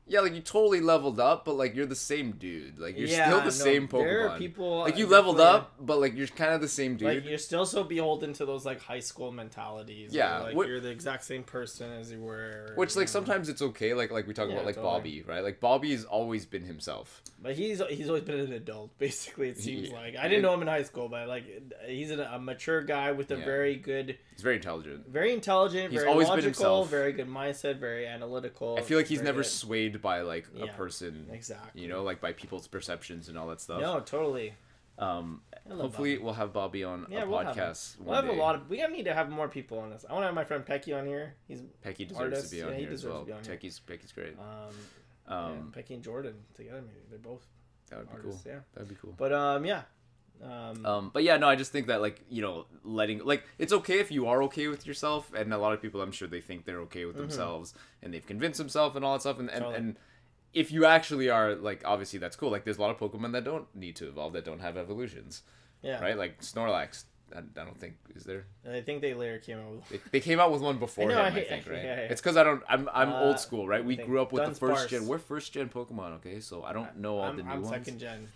[SPEAKER 1] Yeah, like, you totally leveled up, but, like, you're the same dude. Like, you're still the same Pokemon.
[SPEAKER 2] There are people...
[SPEAKER 1] Like, you leveled up, but, like, you're kind of the same dude.
[SPEAKER 2] Like, you're still so beholden to those, like, high school mentalities.
[SPEAKER 1] Yeah.
[SPEAKER 2] Like, you're the exact same person as you were.
[SPEAKER 1] Which, like, sometimes it's okay. Like we talk about, like, totally. Bobby, right? Like, Bobby's always been himself.
[SPEAKER 2] But he's always been an adult, basically, it seems like. I didn't know him in high school, but, like, he's a mature guy with a very good...
[SPEAKER 1] He's very intelligent.
[SPEAKER 2] Very intelligent,
[SPEAKER 1] he's
[SPEAKER 2] very
[SPEAKER 1] always
[SPEAKER 2] logical,
[SPEAKER 1] been himself.
[SPEAKER 2] Very good mindset, very analytical.
[SPEAKER 1] I feel like he's never swayed by, like, a person.
[SPEAKER 2] Exactly.
[SPEAKER 1] You know, like, by people's perceptions and all that stuff.
[SPEAKER 2] No, totally.
[SPEAKER 1] Hopefully we'll have Bobby on a podcast
[SPEAKER 2] we'll have a lot of... We need to have more people on this. I want to have my friend Pecky on here.
[SPEAKER 1] Pecky deserves to be on here as well. Pecky's great.
[SPEAKER 2] Pecky and Jordan together, maybe. They're both
[SPEAKER 1] That would be
[SPEAKER 2] artists,
[SPEAKER 1] cool. Yeah. That'd be cool.
[SPEAKER 2] But, yeah.
[SPEAKER 1] But yeah, no, I just think that, like, you know, like, it's okay if you are okay with yourself, and a lot of people, I'm sure they think they're okay with themselves, and they've convinced themselves and all that stuff, and if you actually are, like, obviously that's cool. Like, there's a lot of Pokemon that don't need to evolve, that don't have evolutions.
[SPEAKER 2] Yeah.
[SPEAKER 1] Right? Like, Snorlax, I don't think, is there?
[SPEAKER 2] I think they later came out with...
[SPEAKER 1] They came out with one before him, I think, right? Yeah. It's because I'm old school, right? We grew up with the first gen. We're first gen Pokemon, okay? So I don't know all the new ones.
[SPEAKER 2] I'm second gen.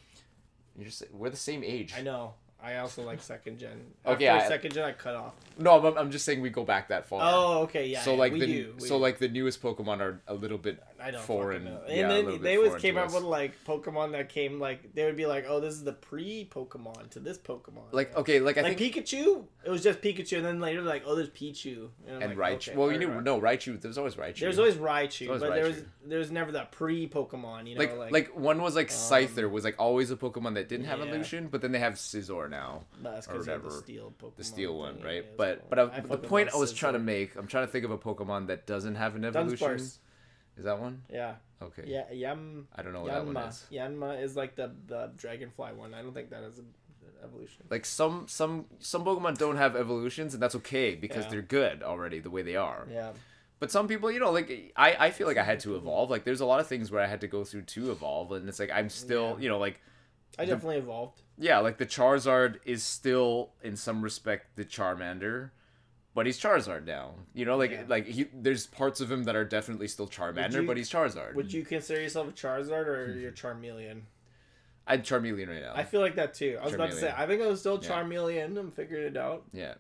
[SPEAKER 1] We're the same age.
[SPEAKER 2] I know. I also like second gen.
[SPEAKER 1] Okay,
[SPEAKER 2] After second gen, I cut off.
[SPEAKER 1] No, I'm just saying we go back that far.
[SPEAKER 2] Oh, okay, yeah.
[SPEAKER 1] So like
[SPEAKER 2] the
[SPEAKER 1] newest Pokemon are a little bit
[SPEAKER 2] I don't
[SPEAKER 1] foreign.
[SPEAKER 2] fucking know.
[SPEAKER 1] Yeah,
[SPEAKER 2] And
[SPEAKER 1] a
[SPEAKER 2] then
[SPEAKER 1] little
[SPEAKER 2] they
[SPEAKER 1] bit
[SPEAKER 2] always
[SPEAKER 1] foreign
[SPEAKER 2] came
[SPEAKER 1] to
[SPEAKER 2] out
[SPEAKER 1] us.
[SPEAKER 2] with like Pokemon that came like they would be like, oh, this is the pre-Pokemon to this Pokemon.
[SPEAKER 1] Like
[SPEAKER 2] Yeah.
[SPEAKER 1] okay, like I
[SPEAKER 2] like
[SPEAKER 1] think
[SPEAKER 2] Pikachu, it was just Pikachu, and then later like, oh, there's Pichu
[SPEAKER 1] and
[SPEAKER 2] like,
[SPEAKER 1] Raichu.
[SPEAKER 2] okay,
[SPEAKER 1] Well, you
[SPEAKER 2] alright.
[SPEAKER 1] knew no Raichu. There's always Raichu.
[SPEAKER 2] There's always Raichu,
[SPEAKER 1] always
[SPEAKER 2] but
[SPEAKER 1] Raichu.
[SPEAKER 2] there was never that pre-Pokemon. You know,
[SPEAKER 1] like one was like Scyther was like always a Pokemon that didn't have
[SPEAKER 2] yeah.
[SPEAKER 1] evolution, but then they have Scizor now.
[SPEAKER 2] That's
[SPEAKER 1] or
[SPEAKER 2] because
[SPEAKER 1] whatever.
[SPEAKER 2] the steel Pokemon.
[SPEAKER 1] The steel one,
[SPEAKER 2] thing,
[SPEAKER 1] right?
[SPEAKER 2] yeah,
[SPEAKER 1] But
[SPEAKER 2] cool.
[SPEAKER 1] the
[SPEAKER 2] fucking
[SPEAKER 1] point
[SPEAKER 2] love
[SPEAKER 1] I was trying to
[SPEAKER 2] Scizor.
[SPEAKER 1] make, I'm trying to think of a Pokemon that doesn't have an evolution.
[SPEAKER 2] Dunsparce.
[SPEAKER 1] Is that one?
[SPEAKER 2] Yeah.
[SPEAKER 1] Okay.
[SPEAKER 2] Yeah.
[SPEAKER 1] I don't know what that one is.
[SPEAKER 2] Yanma is like the dragonfly one. I don't think that is an evolution.
[SPEAKER 1] Like some Pokemon don't have evolutions, and that's okay because
[SPEAKER 2] Yeah.
[SPEAKER 1] they're good already the way they are.
[SPEAKER 2] Yeah.
[SPEAKER 1] But some people, you know, like I feel like I had to evolve. Like there's a lot of things where I had to go through to evolve, and it's like I'm still,
[SPEAKER 2] Yeah.
[SPEAKER 1] you know, like
[SPEAKER 2] I definitely evolved.
[SPEAKER 1] yeah, like the Charizard is still in some respect the Charmander, but he's Charizard now. You know, like
[SPEAKER 2] Yeah.
[SPEAKER 1] there's parts of him that are definitely still Charmander, but he's Charizard.
[SPEAKER 2] Would you consider yourself a Charizard or you're Charmeleon?
[SPEAKER 1] I'm Charmeleon right now.
[SPEAKER 2] I feel like that too. I was about to say,
[SPEAKER 1] Charmeleon.
[SPEAKER 2] I think I was still
[SPEAKER 1] Yeah.
[SPEAKER 2] Charmeleon. I'm figuring it out.
[SPEAKER 1] Yeah.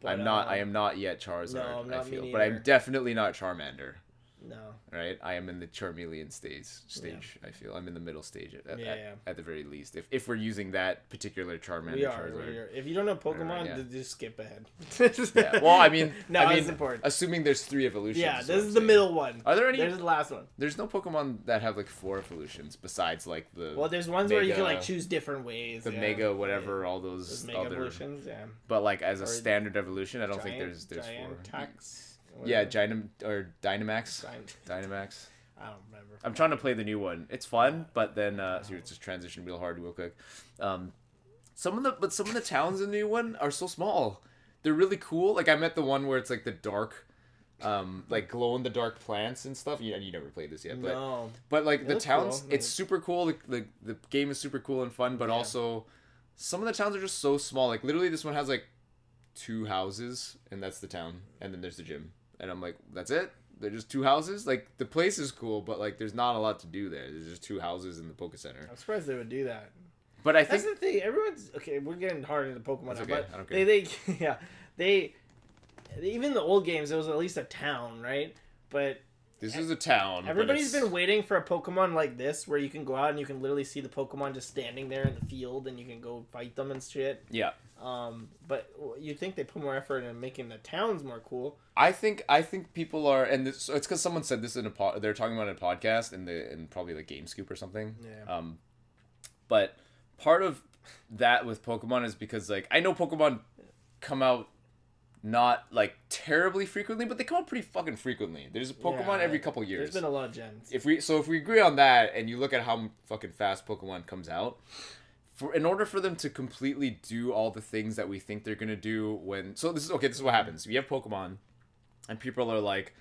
[SPEAKER 2] But,
[SPEAKER 1] I am not yet Charizard,
[SPEAKER 2] no, I'm not
[SPEAKER 1] I feel.
[SPEAKER 2] me
[SPEAKER 1] But I'm
[SPEAKER 2] neither.
[SPEAKER 1] definitely not Charmander.
[SPEAKER 2] No.
[SPEAKER 1] Right? I am in the Charmeleon stage, I feel. I'm in the middle stage
[SPEAKER 2] Yeah.
[SPEAKER 1] at the very least. If we're using that particular Charmander
[SPEAKER 2] We are.
[SPEAKER 1] Charizard.
[SPEAKER 2] If you don't know Pokemon,
[SPEAKER 1] yeah.
[SPEAKER 2] just skip ahead.
[SPEAKER 1] Yeah. Well, I mean,
[SPEAKER 2] no,
[SPEAKER 1] I mean,
[SPEAKER 2] it's important.
[SPEAKER 1] assuming there's 3 evolutions.
[SPEAKER 2] Yeah,
[SPEAKER 1] is
[SPEAKER 2] this
[SPEAKER 1] what
[SPEAKER 2] is
[SPEAKER 1] I'm
[SPEAKER 2] the
[SPEAKER 1] saying.
[SPEAKER 2] middle one.
[SPEAKER 1] Are there any?
[SPEAKER 2] There's the last one.
[SPEAKER 1] There's no Pokemon that have like 4 evolutions besides like the.
[SPEAKER 2] Well, there's ones where you can
[SPEAKER 1] Mega-
[SPEAKER 2] like choose different ways.
[SPEAKER 1] the
[SPEAKER 2] yeah.
[SPEAKER 1] Mega whatever,
[SPEAKER 2] Yeah.
[SPEAKER 1] all
[SPEAKER 2] Those
[SPEAKER 1] those
[SPEAKER 2] Mega
[SPEAKER 1] other.
[SPEAKER 2] evolutions, yeah.
[SPEAKER 1] But like as a
[SPEAKER 2] Or
[SPEAKER 1] standard evolution, I don't think there's 4.
[SPEAKER 2] Gigantamax,
[SPEAKER 1] Yeah,
[SPEAKER 2] whatever.
[SPEAKER 1] Dynamax.
[SPEAKER 2] Giant-
[SPEAKER 1] Dynamax.
[SPEAKER 2] I don't remember.
[SPEAKER 1] I'm trying to play the new one. It's fun, but then so it's just transition real hard, real quick. Some of the towns in the new one are so small. They're really cool. Like I met the one where it's like the dark, like glow in the dark plants and stuff. You never played this yet, but
[SPEAKER 2] No.
[SPEAKER 1] like
[SPEAKER 2] It
[SPEAKER 1] the
[SPEAKER 2] looks
[SPEAKER 1] towns,
[SPEAKER 2] cool.
[SPEAKER 1] it's super cool. The game is super cool and fun, but
[SPEAKER 2] Yeah.
[SPEAKER 1] also some of the towns are just so small. Like literally, this one has like 2 houses, and that's the town, and then there's the gym, and I'm like, that's it. They're just 2 houses. Like the place is cool, but like there's not a lot to do there. There's just 2 houses in the Poke Center.
[SPEAKER 2] I'm surprised they would do that.
[SPEAKER 1] But I
[SPEAKER 2] That's
[SPEAKER 1] think
[SPEAKER 2] the thing. Everyone's okay. We're getting hard into Pokemon
[SPEAKER 1] That's
[SPEAKER 2] now,
[SPEAKER 1] okay, I
[SPEAKER 2] but
[SPEAKER 1] don't care.
[SPEAKER 2] yeah, they even the old games. There was at least a town, right? But
[SPEAKER 1] this is a town. but
[SPEAKER 2] everybody's
[SPEAKER 1] it's-
[SPEAKER 2] been waiting for a Pokemon like this, where you can go out and you can literally see the Pokemon just standing there in the field, and you can go fight them and shit.
[SPEAKER 1] Yeah,
[SPEAKER 2] But you think they put more effort in making the towns more cool?
[SPEAKER 1] I think people are, and this, so it's because someone said this in a pod. They're talking about it in a podcast in probably like Game Scoop or something.
[SPEAKER 2] Yeah.
[SPEAKER 1] But part of that with Pokemon is because like I know Pokemon come out not like terribly frequently, but they come out pretty fucking frequently. There's a Pokemon
[SPEAKER 2] Yeah,
[SPEAKER 1] every couple years.
[SPEAKER 2] There's been a lot of gens.
[SPEAKER 1] If we agree on that, and you look at how fucking fast Pokemon comes out, in order for them to completely do all the things that we think they're gonna do this is what happens. We have Pokemon, and people are like,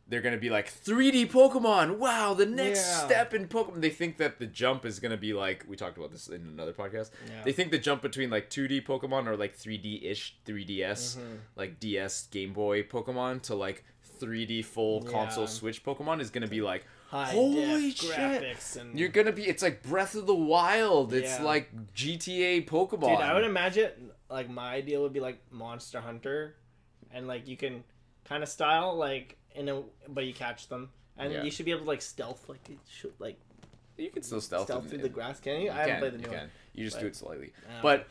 [SPEAKER 1] they're gonna be like 3D Pokemon. Wow, the next
[SPEAKER 2] Yeah.
[SPEAKER 1] step in Pokemon. They think that the jump is gonna be like, we talked about this in another podcast.
[SPEAKER 2] Yeah.
[SPEAKER 1] They think the jump between like 2D Pokemon or like 3D-ish 3DS,
[SPEAKER 2] Mm-hmm.
[SPEAKER 1] like DS Game Boy Pokemon to like 3D full console
[SPEAKER 2] Yeah.
[SPEAKER 1] Switch Pokemon is gonna be like,
[SPEAKER 2] High
[SPEAKER 1] holy
[SPEAKER 2] def
[SPEAKER 1] shit!
[SPEAKER 2] graphics and
[SPEAKER 1] You're gonna be. It's like Breath of the Wild. It's
[SPEAKER 2] Yeah.
[SPEAKER 1] like GTA Pokemon.
[SPEAKER 2] Dude, I would imagine like my idea would be like Monster Hunter, and like you can kind of style like but you catch them, and
[SPEAKER 1] Yeah.
[SPEAKER 2] you should be able to like stealth like it should like
[SPEAKER 1] You can still stealth
[SPEAKER 2] through the grass. Can you? I haven't played the new one.
[SPEAKER 1] You just
[SPEAKER 2] but-
[SPEAKER 1] do it slightly.
[SPEAKER 2] Um,
[SPEAKER 1] But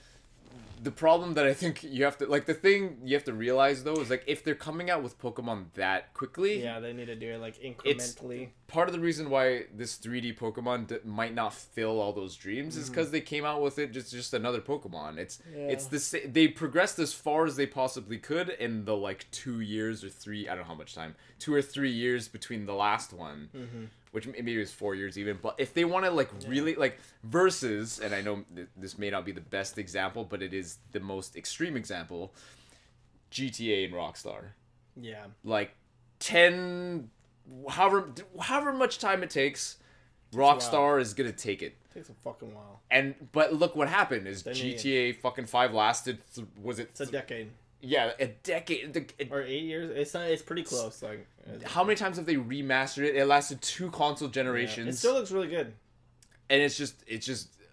[SPEAKER 1] the problem that I think you have to the thing you have to realize though is like if they're coming out with Pokemon that quickly,
[SPEAKER 2] Yeah, they need to do it like incrementally.
[SPEAKER 1] part of the reason why this 3D Pokemon might not fill all those dreams is because they came out with it just another Pokemon. It's they progressed as far as they possibly could in the like 2 years or 3, I don't know how much time, 2 or 3 years between the last one. Which maybe it was 4 years even, but if they want to like really like versus, and I know this may not be the best example, but it is the most extreme example, GTA and Rockstar.
[SPEAKER 2] Yeah.
[SPEAKER 1] Like 10, however much time it takes, Rockstar is gonna take it.
[SPEAKER 2] Takes a fucking while.
[SPEAKER 1] But look what happened is
[SPEAKER 2] Then
[SPEAKER 1] GTA fucking 5 lasted. Was it?
[SPEAKER 2] It's a decade
[SPEAKER 1] Yeah, a decade.
[SPEAKER 2] or 8 years. It's not. It's pretty close. Like
[SPEAKER 1] How many times have they remastered it? It lasted 2 console generations.
[SPEAKER 2] it still looks really good.
[SPEAKER 1] And it's just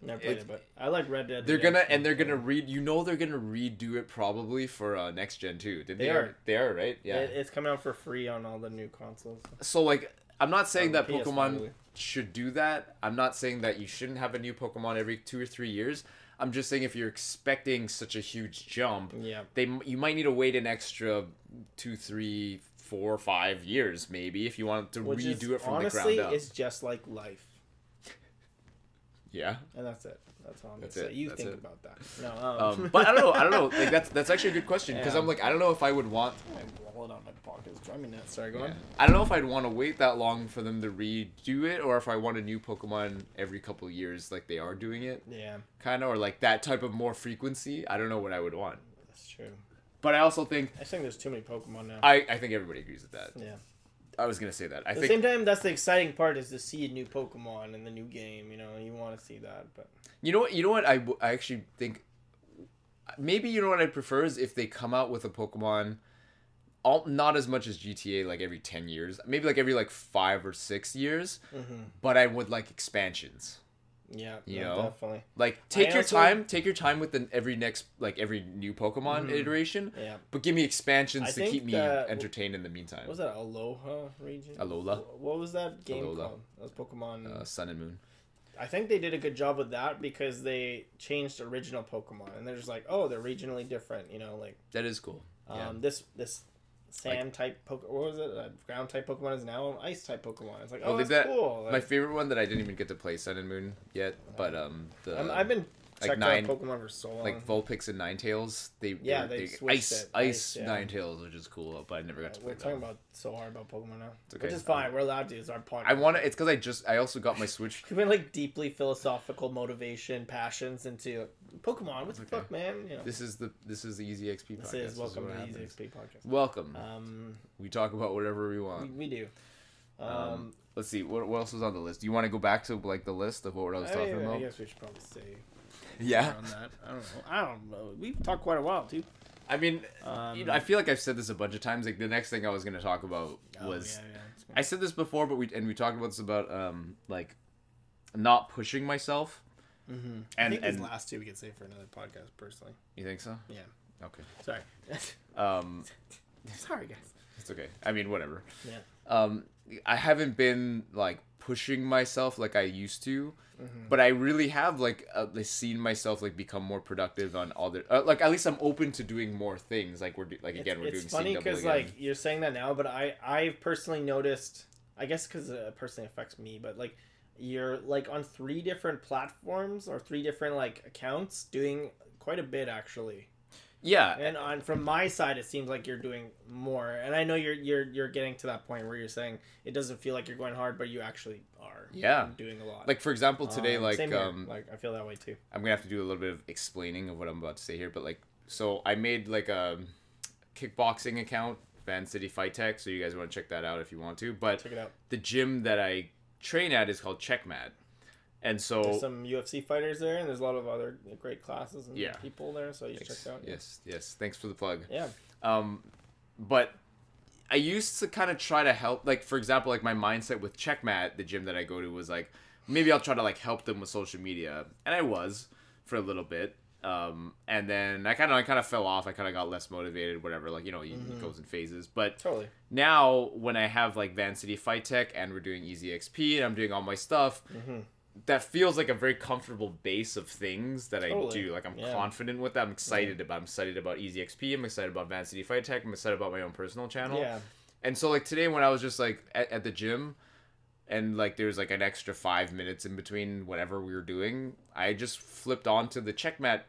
[SPEAKER 2] Never played it, but I like Red Dead.
[SPEAKER 1] they're gonna
[SPEAKER 2] Redemption.
[SPEAKER 1] redo it probably for next gen too.
[SPEAKER 2] They are.
[SPEAKER 1] They are, right? Yeah.
[SPEAKER 2] It's coming out for free on all the new consoles.
[SPEAKER 1] So like I'm not saying that
[SPEAKER 2] PS
[SPEAKER 1] Pokemon
[SPEAKER 2] probably.
[SPEAKER 1] should do that. I'm not saying that you shouldn't have a new Pokemon every 2 or 3 years. I'm just saying if you're expecting such a huge jump,
[SPEAKER 2] Yeah.
[SPEAKER 1] you might need to wait an extra 2, 3, 4, 5 years maybe if you want to
[SPEAKER 2] Which
[SPEAKER 1] redo
[SPEAKER 2] is,
[SPEAKER 1] it from
[SPEAKER 2] honestly,
[SPEAKER 1] the ground up.
[SPEAKER 2] it's just like life.
[SPEAKER 1] Yeah.
[SPEAKER 2] And that's it. That's all I'm
[SPEAKER 1] That's
[SPEAKER 2] gonna say.
[SPEAKER 1] it.
[SPEAKER 2] You
[SPEAKER 1] That's
[SPEAKER 2] think
[SPEAKER 1] it.
[SPEAKER 2] about that. No.
[SPEAKER 1] But I don't know. Like that's actually a good question because
[SPEAKER 2] Yeah.
[SPEAKER 1] I'm like I don't know if I would want.
[SPEAKER 2] My wallet on my pocket is driving me nuts. Sorry, go
[SPEAKER 1] Yeah.
[SPEAKER 2] on.
[SPEAKER 1] I don't know if I'd want to wait that long for them to redo it, or if I want a new Pokemon every couple of years, like they are doing it,
[SPEAKER 2] Yeah,
[SPEAKER 1] kind of, or like that type of more frequency. I don't know what I would want,
[SPEAKER 2] that's true.
[SPEAKER 1] but I also think
[SPEAKER 2] I think there's too many Pokemon now.
[SPEAKER 1] I think everybody agrees with that.
[SPEAKER 2] Yeah.
[SPEAKER 1] I was gonna say that. I
[SPEAKER 2] At the
[SPEAKER 1] think
[SPEAKER 2] same time, that's the exciting part is to see a new Pokemon in the new game. You know, you want to see that, but
[SPEAKER 1] you know what I actually think maybe you know what I prefer is if they come out with a Pokemon. Not as much as GTA, like every 10 years, maybe like every like 5 or 6 years, but I would like expansions.
[SPEAKER 2] yeah,
[SPEAKER 1] You
[SPEAKER 2] no,
[SPEAKER 1] know?
[SPEAKER 2] definitely.
[SPEAKER 1] Like take your time with every new Pokemon iteration,
[SPEAKER 2] Yeah.
[SPEAKER 1] but give me expansions
[SPEAKER 2] I
[SPEAKER 1] to
[SPEAKER 2] think
[SPEAKER 1] keep me
[SPEAKER 2] that-
[SPEAKER 1] entertained in the meantime.
[SPEAKER 2] What was that Aloha region?
[SPEAKER 1] Alola?
[SPEAKER 2] What was that game
[SPEAKER 1] Alola.
[SPEAKER 2] called? That was Pokemon.
[SPEAKER 1] Sun and Moon.
[SPEAKER 2] I think they did a good job with that because they changed original Pokemon, and they're just like, oh, they're regionally different. You know, like
[SPEAKER 1] That is cool. Yeah.
[SPEAKER 2] this sand type Pokemon. What was it? Ground type Pokemon is now an ice type Pokemon. It's like,
[SPEAKER 1] Well,
[SPEAKER 2] oh,
[SPEAKER 1] they
[SPEAKER 2] that's
[SPEAKER 1] did-
[SPEAKER 2] cool.
[SPEAKER 1] My
[SPEAKER 2] Like,
[SPEAKER 1] favorite one that I didn't even get to play Sun and Moon yet, but
[SPEAKER 2] I've been
[SPEAKER 1] like
[SPEAKER 2] checked
[SPEAKER 1] nine-
[SPEAKER 2] out Pokemon for so long.
[SPEAKER 1] like Vulpix and Ninetales, they
[SPEAKER 2] switched it.
[SPEAKER 1] ice
[SPEAKER 2] Yeah.
[SPEAKER 1] Ninetales, which is cool, but I never got to play
[SPEAKER 2] We're talking
[SPEAKER 1] that.
[SPEAKER 2] about so hard about Pokemon now,
[SPEAKER 1] okay.
[SPEAKER 2] which is fine. We're allowed to. It's our podcast.
[SPEAKER 1] I want to. It's because I also got my Switch.
[SPEAKER 2] We went like deeply philosophical motivation, passions into Pokemon. What the
[SPEAKER 1] Okay.
[SPEAKER 2] fuck, man? You know,
[SPEAKER 1] This is the Easy XP podcast.
[SPEAKER 2] this
[SPEAKER 1] This
[SPEAKER 2] is welcome
[SPEAKER 1] what
[SPEAKER 2] to the Easy
[SPEAKER 1] happens.
[SPEAKER 2] XP podcast.
[SPEAKER 1] Welcome. We talk about whatever we want.
[SPEAKER 2] We do.
[SPEAKER 1] Let's see what else was on the list. Do you want to go back to like the list of what I was talking
[SPEAKER 2] I
[SPEAKER 1] about?
[SPEAKER 2] guess we should probably say
[SPEAKER 1] Yeah.
[SPEAKER 2] on that. I don't know. We've talked quite a while too.
[SPEAKER 1] I mean, I feel like I've said this a bunch of times. Like the next thing I was gonna talk about was I said this before, but we talked about this about like not pushing myself.
[SPEAKER 2] Mm-hmm.
[SPEAKER 1] And
[SPEAKER 2] I think these last two we could save for another podcast. Personally,
[SPEAKER 1] you think so?
[SPEAKER 2] yeah.
[SPEAKER 1] Okay.
[SPEAKER 2] Sorry. Sorry, guys.
[SPEAKER 1] It's okay. I mean, whatever.
[SPEAKER 2] Yeah.
[SPEAKER 1] I haven't been like pushing myself like I used to, but I really have like seen myself like become more productive on all the like at least I'm open to doing more things. Like we're doing
[SPEAKER 2] It's funny
[SPEAKER 1] CW
[SPEAKER 2] because
[SPEAKER 1] again.
[SPEAKER 2] like you're saying that now, but I've personally noticed. I guess because it personally affects me, but like you're like on 3 different platforms or 3 different like accounts doing quite a bit actually.
[SPEAKER 1] Yeah.
[SPEAKER 2] And from my side, it seems like you're doing more. And I know you're getting to that point where you're saying it doesn't feel like you're going hard, but you actually are.
[SPEAKER 1] Yeah.
[SPEAKER 2] Doing a lot.
[SPEAKER 1] Like for example, today,
[SPEAKER 2] same here. Like I feel that way too.
[SPEAKER 1] I'm gonna have to do a little bit of explaining of what I'm about to say here, but like, so I made like a kickboxing account, Van City Fight Tech, so you guys want to check that out if you want to. But
[SPEAKER 2] Check it out.
[SPEAKER 1] the gym that I train at is called Checkmat, and so
[SPEAKER 2] There's some UFC fighters there, and there's a lot of other great classes and
[SPEAKER 1] Yeah.
[SPEAKER 2] people there, so you should check it out.
[SPEAKER 1] Yes. Thanks for the plug.
[SPEAKER 2] Yeah.
[SPEAKER 1] But I used to kind of try to help, like for example, like my mindset with Checkmat, the gym that I go to, was like maybe I'll try to like help them with social media, and I was for a little bit. And then I kind of fell off. I kind of got less motivated, whatever. Like, you know, it goes in phases. But
[SPEAKER 2] Totally.
[SPEAKER 1] now when I have like Van City Fight Tech and we're doing Easy XP and I'm doing all my stuff, that feels like a very comfortable base of things that I do. Like I'm confident with that. I'm excited about. I'm excited about Easy XP. I'm excited about Van City Fight Tech. I'm excited about my own personal channel.
[SPEAKER 2] Yeah.
[SPEAKER 1] And so like today when I was just like at the gym, and like there's like an extra 5 minutes in between whatever we were doing, I just flipped onto the Checkmat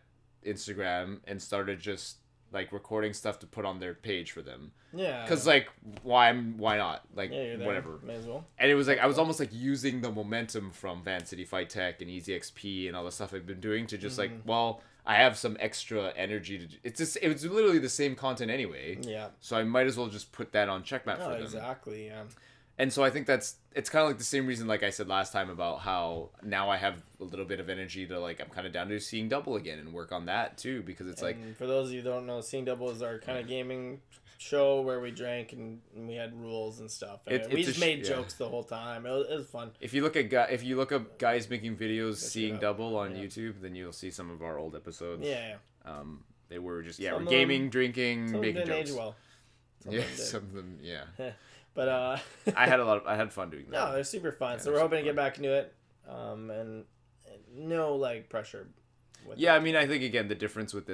[SPEAKER 1] Instagram and started just like recording stuff to put on their page for them.
[SPEAKER 2] Yeah.
[SPEAKER 1] Cause like why not? Like
[SPEAKER 2] Yeah, you're there.
[SPEAKER 1] whatever.
[SPEAKER 2] May as well.
[SPEAKER 1] And it was like I was almost like using the momentum from Van City Fight Tech and Easy XP and all the stuff I've been doing to just like, well, I have some extra energy to. It was literally the same content anyway.
[SPEAKER 2] Yeah.
[SPEAKER 1] So I might as well just put that on Checkmat for them.
[SPEAKER 2] Exactly. Yeah.
[SPEAKER 1] And so I think it's kind of like the same reason, like I said last time, about how now I have a little bit of energy to like, I'm kind of down to seeing double again and work on that too, because it's like,
[SPEAKER 2] for those of you who don't know, Seeing Double is our kind of gaming show where we drank and we had rules and stuff. And we just made jokes the whole time. It was fun.
[SPEAKER 1] If you look up guys making videos seeing double on YouTube, then you'll see some of our old episodes.
[SPEAKER 2] Yeah.
[SPEAKER 1] They were just we're gaming, drinking,
[SPEAKER 2] Some
[SPEAKER 1] making
[SPEAKER 2] didn't
[SPEAKER 1] jokes.
[SPEAKER 2] age well.
[SPEAKER 1] Some of them, yeah.
[SPEAKER 2] But
[SPEAKER 1] I had fun doing that.
[SPEAKER 2] no, they're super fun.
[SPEAKER 1] Yeah,
[SPEAKER 2] So
[SPEAKER 1] they're
[SPEAKER 2] we're hoping to
[SPEAKER 1] super
[SPEAKER 2] get back into it. And no like pressure.
[SPEAKER 1] Yeah, I mean, I think again the difference with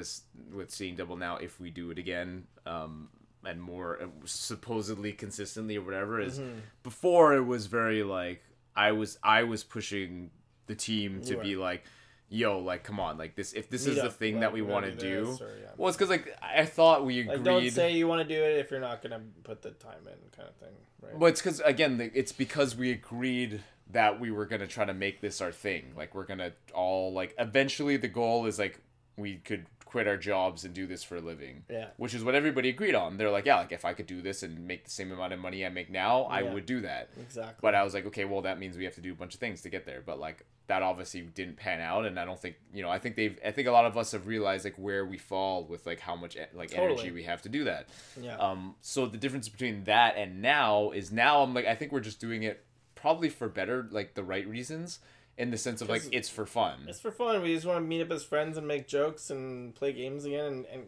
[SPEAKER 1] seeing Double Now, if we do it again, and more supposedly consistently or whatever, is before it was very like I was pushing the team to be like, yo, like, come on, like this, if this is the thing that we want to do. Well, it's because like I thought we agreed.
[SPEAKER 2] Like, don't say you want to do it if you're not gonna put the time in, kind of thing, right?
[SPEAKER 1] But it's because again, it's because we agreed that we were gonna try to make this our thing. Like, we're gonna all like eventually the goal is like we could quit our jobs and do this for a living.
[SPEAKER 2] Yeah.
[SPEAKER 1] Which is what everybody agreed on. They're like, yeah, like if I could do this and make the same amount of money I make now, I would do that.
[SPEAKER 2] Exactly.
[SPEAKER 1] But I was like, okay, well that means we have to do a bunch of things to get there. But like that obviously didn't pan out, and I don't think, you know, I think a lot of us have realized like where we fall with like how much like energy we have to do that.
[SPEAKER 2] Yeah.
[SPEAKER 1] So the difference between that and now is now I'm like, I think we're just doing it probably for better, like the right reasons, in the sense of like it's for fun.
[SPEAKER 2] It's for fun. We just want to meet up as friends and make jokes and play games again. And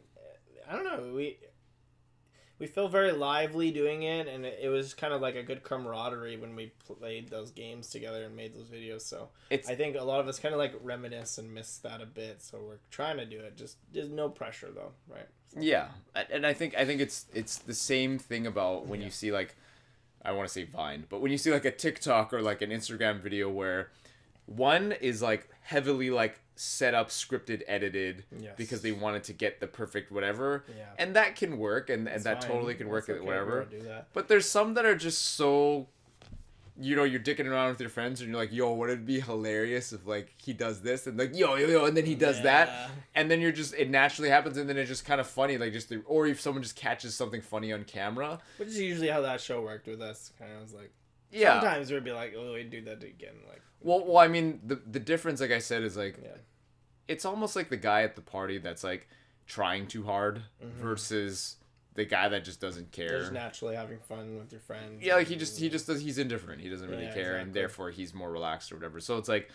[SPEAKER 2] I don't know, we feel very lively doing it, and it was kind of like a good camaraderie when we played those games together and made those videos. So I think a lot of us kind of like reminisce and miss that a bit. So we're trying to do it. Just there's no pressure though, right? So.
[SPEAKER 1] Yeah, and I think it's the same thing about when you see like, I want to say Vine, but when you see like a TikTok or like an Instagram video where one is like heavily like set up, scripted, edited, because they wanted to get the perfect whatever, and that can work, and that fine. Totally can work at whatever. But there's some that are just so, you know, you're dicking around with your friends and you're like, yo, would it be hilarious if like he does this and like yo, and then he does that, and then you're just, it naturally happens, and then it's just kind of funny, like just or if someone just catches something funny on camera,
[SPEAKER 2] which is usually how that show worked with us. Kind of was like, sometimes we'd be like, oh, we'd do that again, like.
[SPEAKER 1] Well, I mean, the difference, like I said, is like, it's almost like the guy at the party that's like trying too hard versus the guy that just doesn't care.
[SPEAKER 2] Just naturally having fun with your friends.
[SPEAKER 1] Yeah, like he just does. He's indifferent. He doesn't really care, and therefore he's more relaxed or whatever. So it's like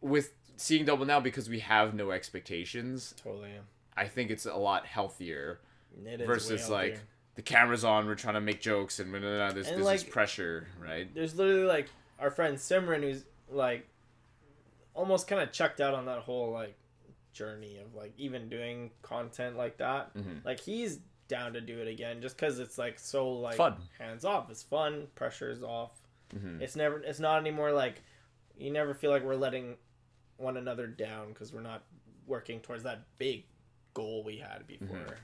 [SPEAKER 1] with seeing Double Now, because we have no expectations.
[SPEAKER 2] Totally.
[SPEAKER 1] I think it's a lot healthier
[SPEAKER 2] it is
[SPEAKER 1] versus like the camera's on, we're trying to make jokes, and there's like, this pressure, right?
[SPEAKER 2] There's literally like our friend Simran, who's like almost kind of checked out on that whole like journey of like even doing content like that. Like he's down to do it again just because it's like so like fun. Hands off. It's fun. Pressure's off. It's not anymore like you never feel like we're letting one another down because we're not working towards that big goal we had before.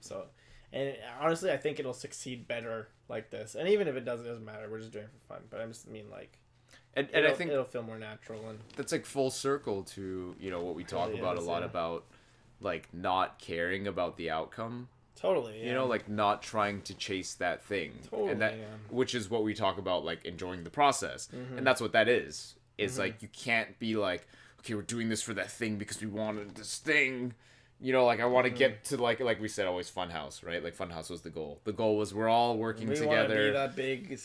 [SPEAKER 2] So, and honestly, I think it'll succeed better like this. And even if it doesn't matter. We're just doing it for fun. But I just mean like. And I think it'll feel more natural, and
[SPEAKER 1] that's like full circle to, you know, what we talk about a lot about, like not caring about the outcome.
[SPEAKER 2] Totally.
[SPEAKER 1] You know, like not trying to chase that thing, and that which is what we talk about, like enjoying the process, and that's what that is. It's like you can't be like, okay, we're doing this for that thing because we wanted this thing. You know, like I want to get to like we said, always Funhouse, right? Like Funhouse was the goal. The goal was we're all working together. We want to be
[SPEAKER 2] that big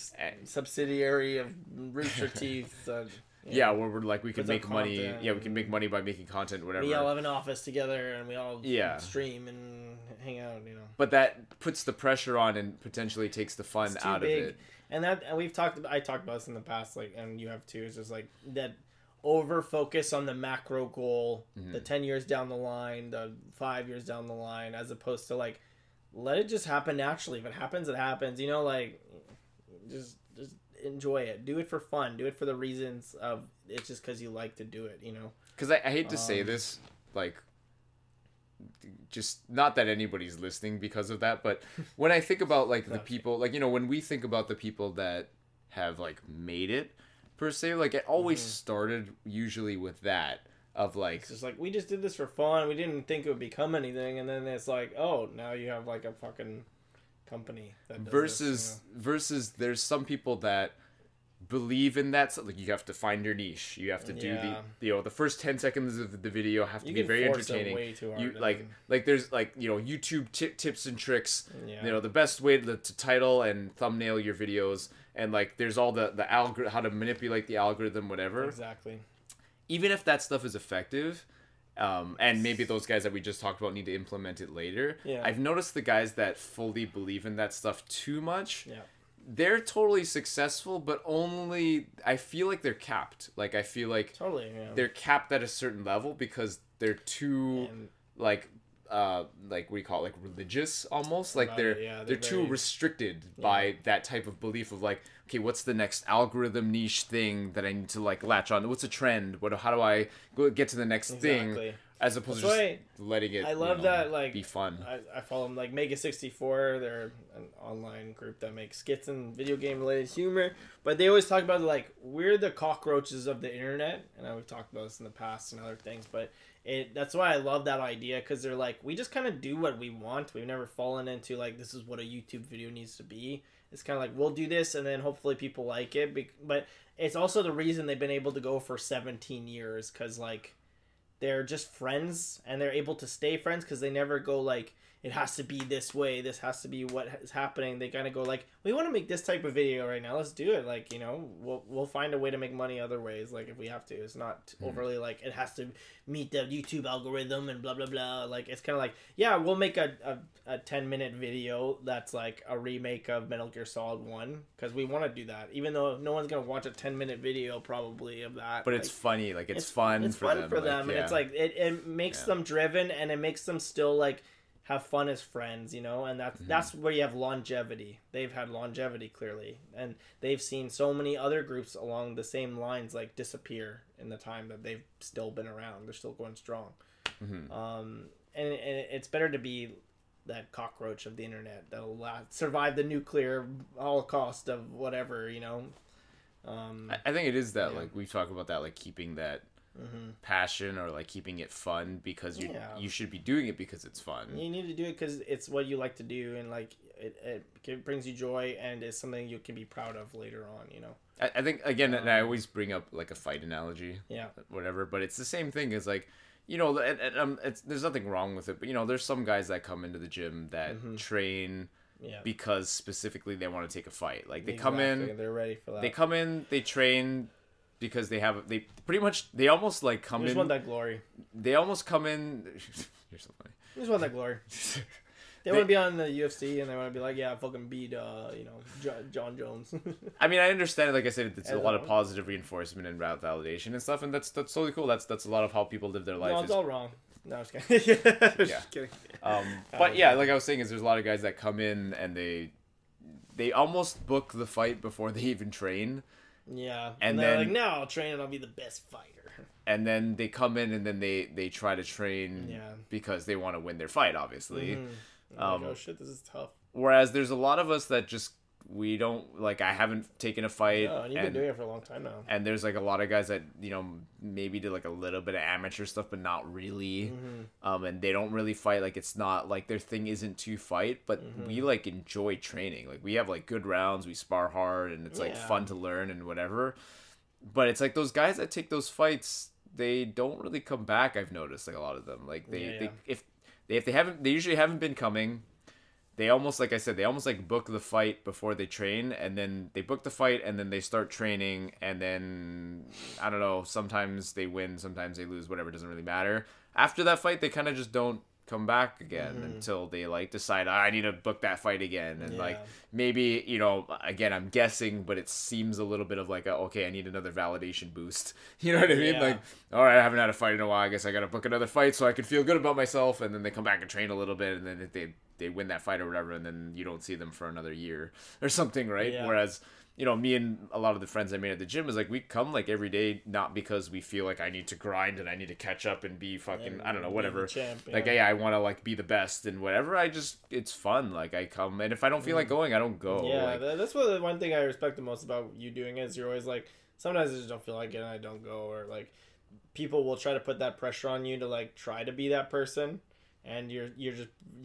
[SPEAKER 2] subsidiary of Rooster Teeth.
[SPEAKER 1] Where we're like we can make money. Yeah, we can make money by making content, whatever.
[SPEAKER 2] We all have an office togetger, and we all stream and hang out. You know.
[SPEAKER 1] But that puts the pressure on and potentially takes the fun out of it.
[SPEAKER 2] And I talked about this in the past, like, and you have too. It's just like that. Over focus on the macro goal, the 10 years down the line, the 5 years down the line, as opposed to like, let it just happen naturally. If it happens, it happens. You know, like, just enjoy it. Do it for fun. Do it for the reasons of it's just because you like to do it. You know.
[SPEAKER 1] Because I hate to say this, like, just not that anybody's listening because of that, but when I think about like the people, like, you know, when we think about the people that have like made it. Per se, like it always started usually with that of like
[SPEAKER 2] it's just like we just did this for fun, we didn't think it would become anything, and then it's like, oh, now you have like a fucking company that does this, you know? Versus
[SPEAKER 1] there's some people that believe in that, so like you have to find your niche, you have to do the first 10 seconds of the video have to be very entertaining.
[SPEAKER 2] Way too hard,
[SPEAKER 1] you like there's like, you know, YouTube tips and tricks, you know, the best way to title and thumbnail your videos, and like there's all the algorithm, how to manipulate the algorithm, whatever.
[SPEAKER 2] Exactly.
[SPEAKER 1] Even if that stuff is effective, and maybe those guys that we just talked about need to implement it later. I've noticed the guys that fully believe in that stuff too much they're totally successful, but only I feel like they're capped. Like I feel like
[SPEAKER 2] Totally, yeah.
[SPEAKER 1] they're capped at a certain level because they're too
[SPEAKER 2] And
[SPEAKER 1] like what do you call it, like religious almost, like
[SPEAKER 2] About
[SPEAKER 1] they're
[SPEAKER 2] it, yeah,
[SPEAKER 1] they're
[SPEAKER 2] they're
[SPEAKER 1] too
[SPEAKER 2] very-
[SPEAKER 1] restricted by that type of belief of like, okay, what's the next algorithm niche thing that I need to like latch on, what's a trend, how do I get to the next thing,
[SPEAKER 2] Exactly.
[SPEAKER 1] as opposed
[SPEAKER 2] That's
[SPEAKER 1] to
[SPEAKER 2] why
[SPEAKER 1] just letting it
[SPEAKER 2] I love that, like,
[SPEAKER 1] be fun.
[SPEAKER 2] I follow them, like Mega 64. They're an online group that makes skits and video game related humor. But they always talk about, like, we're the cockroaches of the internet. And we've talked about this in the past and other things. But that's why I love that idea, because they're like, we just kind of do what we want. We've never fallen into, like, this is what a YouTube video needs to be. It's kind of like, we'll do this and then hopefully people like it. But it's also the reason they've been able to go for 17 years, because, like, they're just friends and they're able to stay friends because they never go like, it has to be this way, this has to be what is happening. They kind of go like, we want to make this type of video right now, let's do it. Like, you know, we'll find a way to make money other ways, like if we have to. It's not overly like it has to meet the YouTube algorithm and blah blah blah. Like, it's kind of like, yeah, we'll make a 10-minute video that's like a remake of Metal Gear Solid 1 because we want to do that, even though no one's gonna watch a 10-minute video probably of that.
[SPEAKER 1] But
[SPEAKER 2] like,
[SPEAKER 1] it's funny, like it's fun
[SPEAKER 2] it's
[SPEAKER 1] for
[SPEAKER 2] fun
[SPEAKER 1] them,
[SPEAKER 2] for them,
[SPEAKER 1] like,
[SPEAKER 2] and it's like it makes them driven, and it makes them still like have fun as friends, you know. And that's where you have longevity. They've had longevity clearly, and they've seen so many other groups along the same lines like disappear in the time that they've still been around. They're still going strong. And it's better to be that cockroach of the internet that'll survive the nuclear holocaust of whatever, you know.
[SPEAKER 1] I think it is that, like, we talk about that, like keeping that passion, or like keeping it fun, because you should be doing it because it's fun.
[SPEAKER 2] You need to do it because it's what you like to do, and like it brings you joy, and it's something you can be proud of later on, you know.
[SPEAKER 1] I think, again, and I always bring up like a fight analogy, whatever, but it's the same thing as like, you know, there's nothing wrong with it, but you know, there's some guys that come into the gym that train because specifically they want to take a fight. Like they come in,
[SPEAKER 2] they're ready for that.
[SPEAKER 1] They come in, they train because they almost like come in.
[SPEAKER 2] They just want that glory.
[SPEAKER 1] They almost come in. You're so funny.
[SPEAKER 2] They just want that glory. They want to be on the UFC, and they want to be like, yeah, I fucking beat, John Jones.
[SPEAKER 1] I mean, I understand it. Like I said, it's a lot of positive reinforcement and validation and stuff, and that's totally cool. That's a lot of how people live their life.
[SPEAKER 2] No, it's all wrong. No, I was kidding. Just kidding.
[SPEAKER 1] But yeah, like I was saying, is there's a lot of guys that come in and they almost book the fight before they even train.
[SPEAKER 2] Yeah,
[SPEAKER 1] and
[SPEAKER 2] they're
[SPEAKER 1] then
[SPEAKER 2] like, no, I'll train and I'll be the best fighter.
[SPEAKER 1] And then they come in and then they try to train because they want to win their fight, obviously.
[SPEAKER 2] Like, oh shit, this is tough.
[SPEAKER 1] Whereas there's a lot of us that just, we don't, like, I haven't taken a fight.
[SPEAKER 2] No, and you've been doing it for a long time now.
[SPEAKER 1] And there's like a lot of guys that, you know, maybe did like a little bit of amateur stuff, but not really. And they don't really fight. Like, it's not like their thing isn't to fight, but we like enjoy training. Like, we have like good rounds, we spar hard, and it's like fun to learn and whatever. But it's like those guys that take those fights, they don't really come back. I've noticed, like, a lot of them, like if they usually haven't been coming. They almost, like I said, they almost like book the fight before they train, and then they book the fight, and then they start training, and then, I don't know, sometimes they win, sometimes they lose, whatever, it doesn't really matter. After that fight, they kind of just don't come back again until they like decide, I need to book that fight again, and like maybe, you know, again, I'm guessing, but it seems a little bit of like okay, I need another validation boost, you know what I mean? Like, all right, I haven't had a fight in a while, I guess I gotta book another fight so I can feel good about myself, and then they come back and train a little bit, and then if they win that fight or whatever, and then you don't see them for another year or something, right? Whereas, you know, me and a lot of the friends I made at the gym is like, we come like every day, not because we feel like I need to grind and I need to catch up and be fucking, I don't know, whatever.
[SPEAKER 2] Champ,
[SPEAKER 1] like, yeah, I want to like be the best and whatever. It's fun. Like, I come, and if I don't feel like going, I don't go.
[SPEAKER 2] Yeah,
[SPEAKER 1] like,
[SPEAKER 2] that's what one thing I respect the most about you doing is you're always like, sometimes I just don't feel like it and I don't go, or like people will try to put that pressure on you to like try to be that person. And you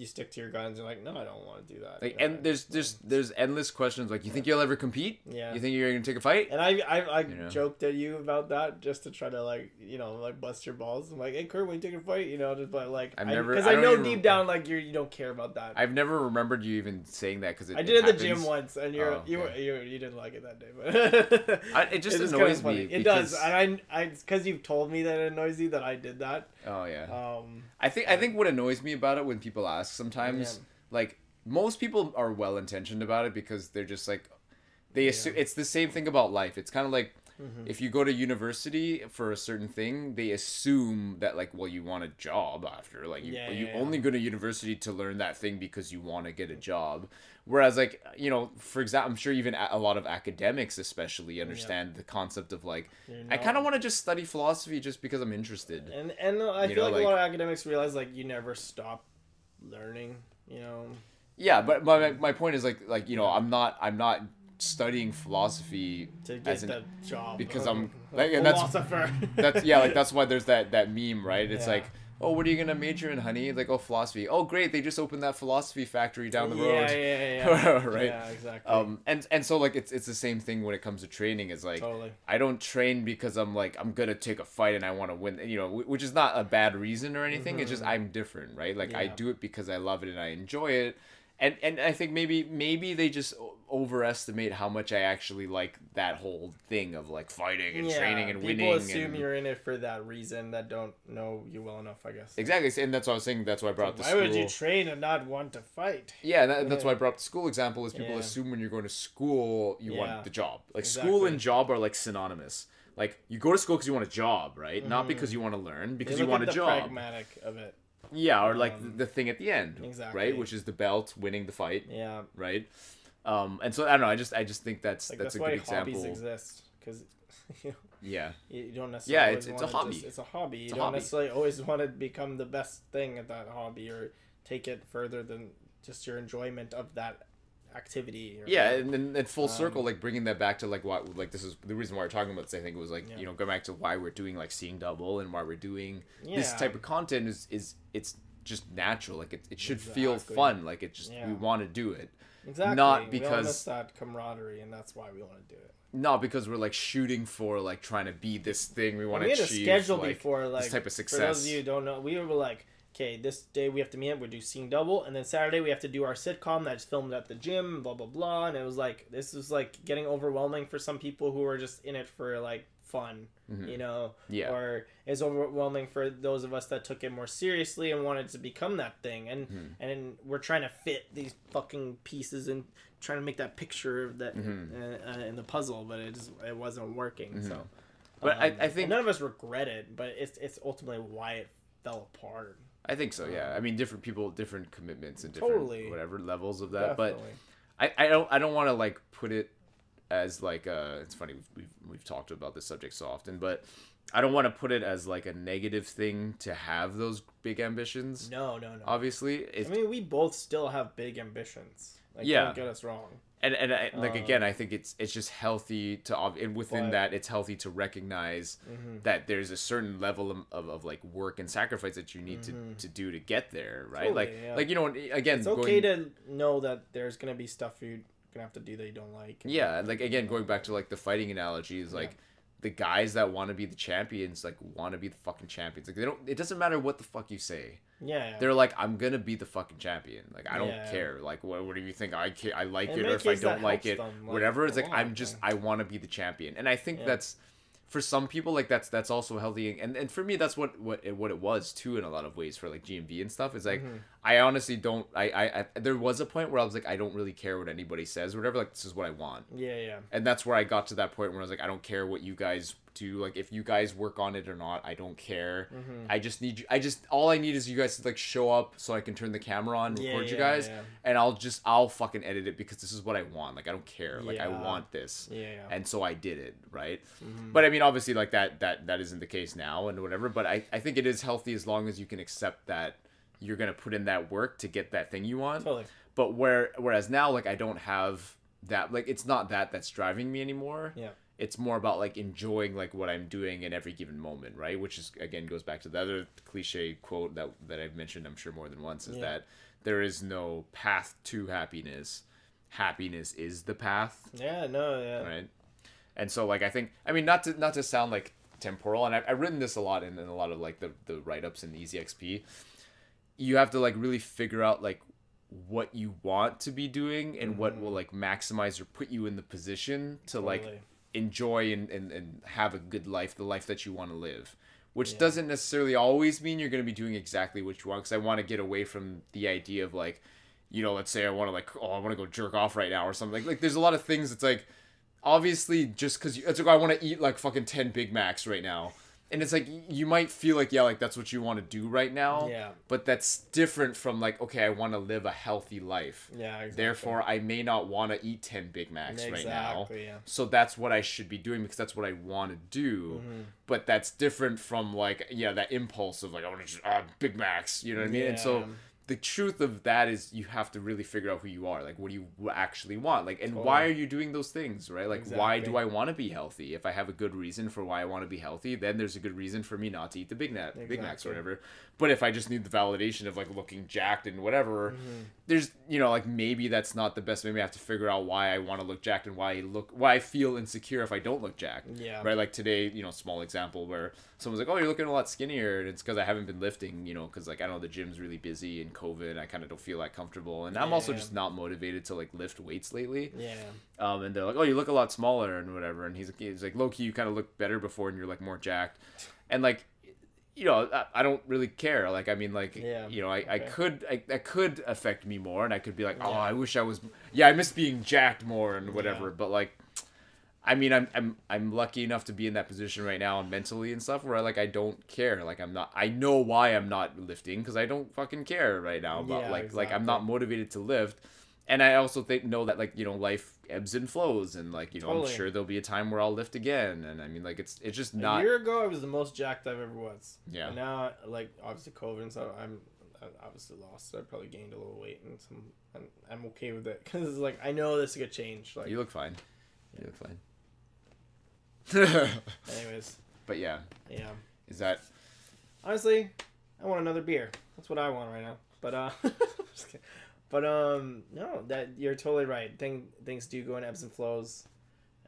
[SPEAKER 2] stick to your guns. You're like, no, I don't want to do that.
[SPEAKER 1] Like, and there's endless questions. Like, you think you'll ever compete?
[SPEAKER 2] Yeah.
[SPEAKER 1] You think you're gonna take a fight?
[SPEAKER 2] And I joked at you about that just to try to like, you know, like bust your balls. I'm like, hey Kurt, when you take a fight, you know, just but like, because I know deep down like you don't care about that.
[SPEAKER 1] I've never remembered you even saying that because
[SPEAKER 2] I did it at the gym once, and you didn't like it that day, but
[SPEAKER 1] it just annoys me.
[SPEAKER 2] It does, and I because you've told me that it annoys you that I did that.
[SPEAKER 1] Oh yeah. I think what annoys me about it when people ask sometimes, like, most people are well intentioned about it because they're just like, they assume it's the same thing about life. It's kind of like if you go to university for a certain thing, they assume that like, well, you want a job after, like you only go to university to learn that thing because you want to get a job. Whereas like, you know, for example, I'm sure even a lot of academics especially understand the concept of like, I kind of want to just study philosophy just because I'm interested.
[SPEAKER 2] And I feel like a lot of academics realize like you never stop learning, you know.
[SPEAKER 1] Yeah, but my point is like you know, I'm not studying philosophy
[SPEAKER 2] to get the job
[SPEAKER 1] because I'm
[SPEAKER 2] like, and philosopher.
[SPEAKER 1] That's like that's why there's that meme, right? It's like, oh, what are you gonna major in, honey? Like, oh, philosophy. Oh, great, they just opened that philosophy factory down the road.
[SPEAKER 2] Yeah.
[SPEAKER 1] Right.
[SPEAKER 2] Yeah, exactly.
[SPEAKER 1] And so like it's the same thing when it comes to training. Is like,
[SPEAKER 2] totally.
[SPEAKER 1] I don't train because I'm like I'm gonna take a fight and I want to win. You know, which is not a bad reason or anything. It's just I'm different, right? Like I do it because I love it and I enjoy it. And I think maybe they just overestimate how much I actually like that whole thing of like fighting and training and winning.
[SPEAKER 2] People assume you're in it for that reason that don't know you well enough, I guess.
[SPEAKER 1] Exactly, and that's what I was saying. That's why I brought up the school.
[SPEAKER 2] Why would you train and not want to fight?
[SPEAKER 1] Yeah, that's why I brought up the school example. Is people assume when you're going to school you want the job. Like school and job are like synonymous. Like you go to school because you want a job, right? Not because you want to learn, because you want a job.
[SPEAKER 2] Pragmatic of it.
[SPEAKER 1] Yeah, or like the thing at the end, right? Which is the belt, winning the fight.
[SPEAKER 2] Yeah.
[SPEAKER 1] Right. And so I don't know. I just think that's a good example.
[SPEAKER 2] That's why hobbies exist, because you don't necessarily.
[SPEAKER 1] Yeah, it's a hobby.
[SPEAKER 2] It's a hobby. You don't necessarily always want to become the best thing at that hobby or take it further than just your enjoyment of that activity.
[SPEAKER 1] And then full circle, like bringing that back to like what, like this is the reason why we're talking about this. I think it was like you know, go back to why we're doing like Seeing Double and why we're doing this type of content is it's just natural. Like it should feel fun. Like it just we want to do it.
[SPEAKER 2] Exactly.
[SPEAKER 1] Not because
[SPEAKER 2] miss that camaraderie, and that's why we want to do it.
[SPEAKER 1] Not because we're like shooting for like trying to be this thing we want to achieve.
[SPEAKER 2] We had a schedule before, like
[SPEAKER 1] this type of success.
[SPEAKER 2] For those of you who don't know, we were like, okay, this day we have to meet up, we do Seeing Double, and then Saturday we have to do our sitcom that's filmed at the gym, blah blah blah. And it was like, this was like getting overwhelming for some people who were just in it for like fun, you know, or it's overwhelming for those of us that took it more seriously and wanted to become that thing. And we're trying to fit these fucking pieces and trying to make that picture of that in the puzzle, but it wasn't working. So,
[SPEAKER 1] but I think
[SPEAKER 2] none of us regret it, but it's ultimately why it fell apart.
[SPEAKER 1] I think so. Yeah, I mean, different people, different commitments, and different whatever levels of that. Definitely. But I don't want to like put it as like it's funny we've talked about this subject so often, but I don't want to put it as like a negative thing to have those big ambitions.
[SPEAKER 2] No.
[SPEAKER 1] Obviously,
[SPEAKER 2] I mean, we both still have big ambitions. Like, don't get us wrong.
[SPEAKER 1] And like again, I think it's just healthy to, and within that, it's healthy to recognize that there's a certain level of like work and sacrifice that you need to do to get there, right? Totally, like you know, again,
[SPEAKER 2] it's okay to know that there's gonna be stuff you're gonna have to do that you don't like.
[SPEAKER 1] Yeah, like again, going back to like the fighting analogy is like the guys that want to be the champions, like want to be the fucking champions. Like they don't. It doesn't matter what the fuck you say.
[SPEAKER 2] Yeah.
[SPEAKER 1] They're like, I'm gonna be the fucking champion. Like I don't care. Like what do you think? I like it, or if I don't like it, whatever. It's like I want to be the champion, and I think that's for some people like that's also healthy, and for me that's what it was too in a lot of ways for like GMB and stuff. It's like I honestly don't. I there was a point where I was like I don't really care what anybody says or whatever. Like this is what I want.
[SPEAKER 2] Yeah.
[SPEAKER 1] And that's where I got to that point where I was like I don't care what you guys do. Like if you guys work on it or not, I don't care. I just need you. All I need is you guys to like show up so I can turn the camera on, record you guys, and I'll fucking edit it because this is what I want. Like I don't care. Like I want this. And so I did it, right? But I mean, obviously, like that isn't the case now and whatever. But I think it is healthy as long as you can accept that you're gonna put in that work to get that thing you want.
[SPEAKER 2] Totally.
[SPEAKER 1] But whereas now, like I don't have that. Like it's not that's driving me anymore.
[SPEAKER 2] Yeah.
[SPEAKER 1] It's more about like enjoying like what I'm doing in every given moment, right? Which is again goes back to the other cliche quote that I've mentioned I'm sure more than once is that there is no path to happiness. Happiness is the path. Right. And so like I think not to sound like temporal, and I've written this a lot in a lot of like the write-ups in Easy XP. You have to like really figure out like what you want to be doing and what will like maximize or put you in the position to like enjoy and have a good life, the life that you want to live, which doesn't necessarily always mean you're going to be doing exactly what you want, because I want to get away from the idea of like, you know, let's say I want to like, I want to go jerk off right now or something. Like there's a lot of things. It's like obviously just because it's like I want to eat like fucking 10 Big Macs right now. And it's like, you might feel like, yeah, like that's what you want to do right now.
[SPEAKER 2] Yeah.
[SPEAKER 1] But that's different from like, okay, I want to live a healthy life.
[SPEAKER 2] Yeah, exactly.
[SPEAKER 1] Therefore, I may not want to eat 10 Big Macs right now.
[SPEAKER 2] Yeah.
[SPEAKER 1] So that's what I should be doing because that's what I want to do.
[SPEAKER 2] Mm-hmm.
[SPEAKER 1] But that's different from like, yeah, that impulse of like, I want to just, Big Macs, you know what I mean?
[SPEAKER 2] Yeah.
[SPEAKER 1] And so the truth of that is you have to really figure out who you are. Like, what do you actually want? Like, and why are you doing those things, right? Like, why do I want to be healthy? If I have a good reason for why I want to be healthy, then there's a good reason for me not to eat the Big Macs or whatever. But if I just need the validation of, like, looking jacked and whatever, there's, you know, like, maybe that's not the best. Maybe I have to figure out why I want to look jacked and why I feel insecure if I don't look jacked.
[SPEAKER 2] Yeah.
[SPEAKER 1] Right? Like, today, you know, small example where someone's like, oh, you're looking a lot skinnier. And it's because I haven't been lifting, you know, because, like, I know the gym's really busy and COVID, and I kind of don't feel that comfortable. And I'm also just not motivated to, like, lift weights lately.
[SPEAKER 2] Yeah.
[SPEAKER 1] And they're like, oh, you look a lot smaller and whatever. And he's like, low-key, you kind of look better before and you're, like, more jacked. And, like, you know, I don't really care. Like, I mean, like, you know, I could affect me more, and I could be like, oh, I wish I was, I miss being jacked more and whatever. But like, I mean, I'm lucky enough to be in that position right now and mentally and stuff where like I don't care. Like I know why I'm not lifting because I don't fucking care right now. But like I'm not motivated to lift. And I also know that, like, you know, life ebbs and flows, and, like, you know, I'm sure there'll be a time where I'll lift again. And I mean, like, it's just not.
[SPEAKER 2] A year ago, I was the most jacked I've ever was.
[SPEAKER 1] Yeah.
[SPEAKER 2] And now, like, obviously COVID and stuff, I'm obviously lost. I probably gained a little weight, and I'm okay with it because, like, I know this is gonna change. Like,
[SPEAKER 1] you look fine. You look fine.
[SPEAKER 2] Anyways.
[SPEAKER 1] But yeah.
[SPEAKER 2] Yeah.
[SPEAKER 1] Is that?
[SPEAKER 2] Honestly, I want another beer. That's what I want right now. But just kidding. But no, that you're totally right. Things do go in ebbs and flows,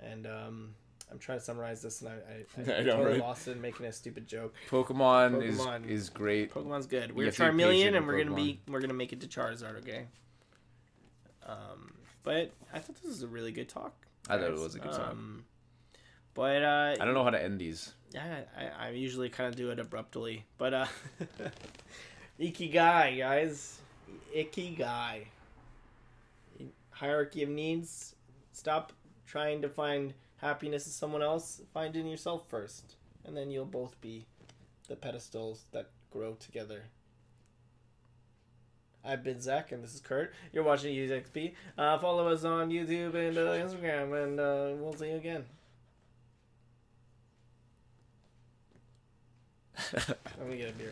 [SPEAKER 2] and I'm trying to summarize this, and I totally lost it in making a stupid joke.
[SPEAKER 1] Pokemon is great.
[SPEAKER 2] Pokemon's good. We're Charmeleon, and we're gonna make it to Charizard. Okay. But I thought this was a really good talk.
[SPEAKER 1] I thought it was a good talk.
[SPEAKER 2] But
[SPEAKER 1] I don't know how to end these.
[SPEAKER 2] Yeah, I usually kind of do it abruptly, but Ikigai, guys. Ikigai. Hierarchy of needs. Stop trying to find happiness in someone else. Find it in yourself first. And then you'll both be the pedestals that grow together. I've been Zach, and this is Kurt. You're watching UXP. Follow us on YouTube and Instagram, and we'll see you again. Let me get a beer.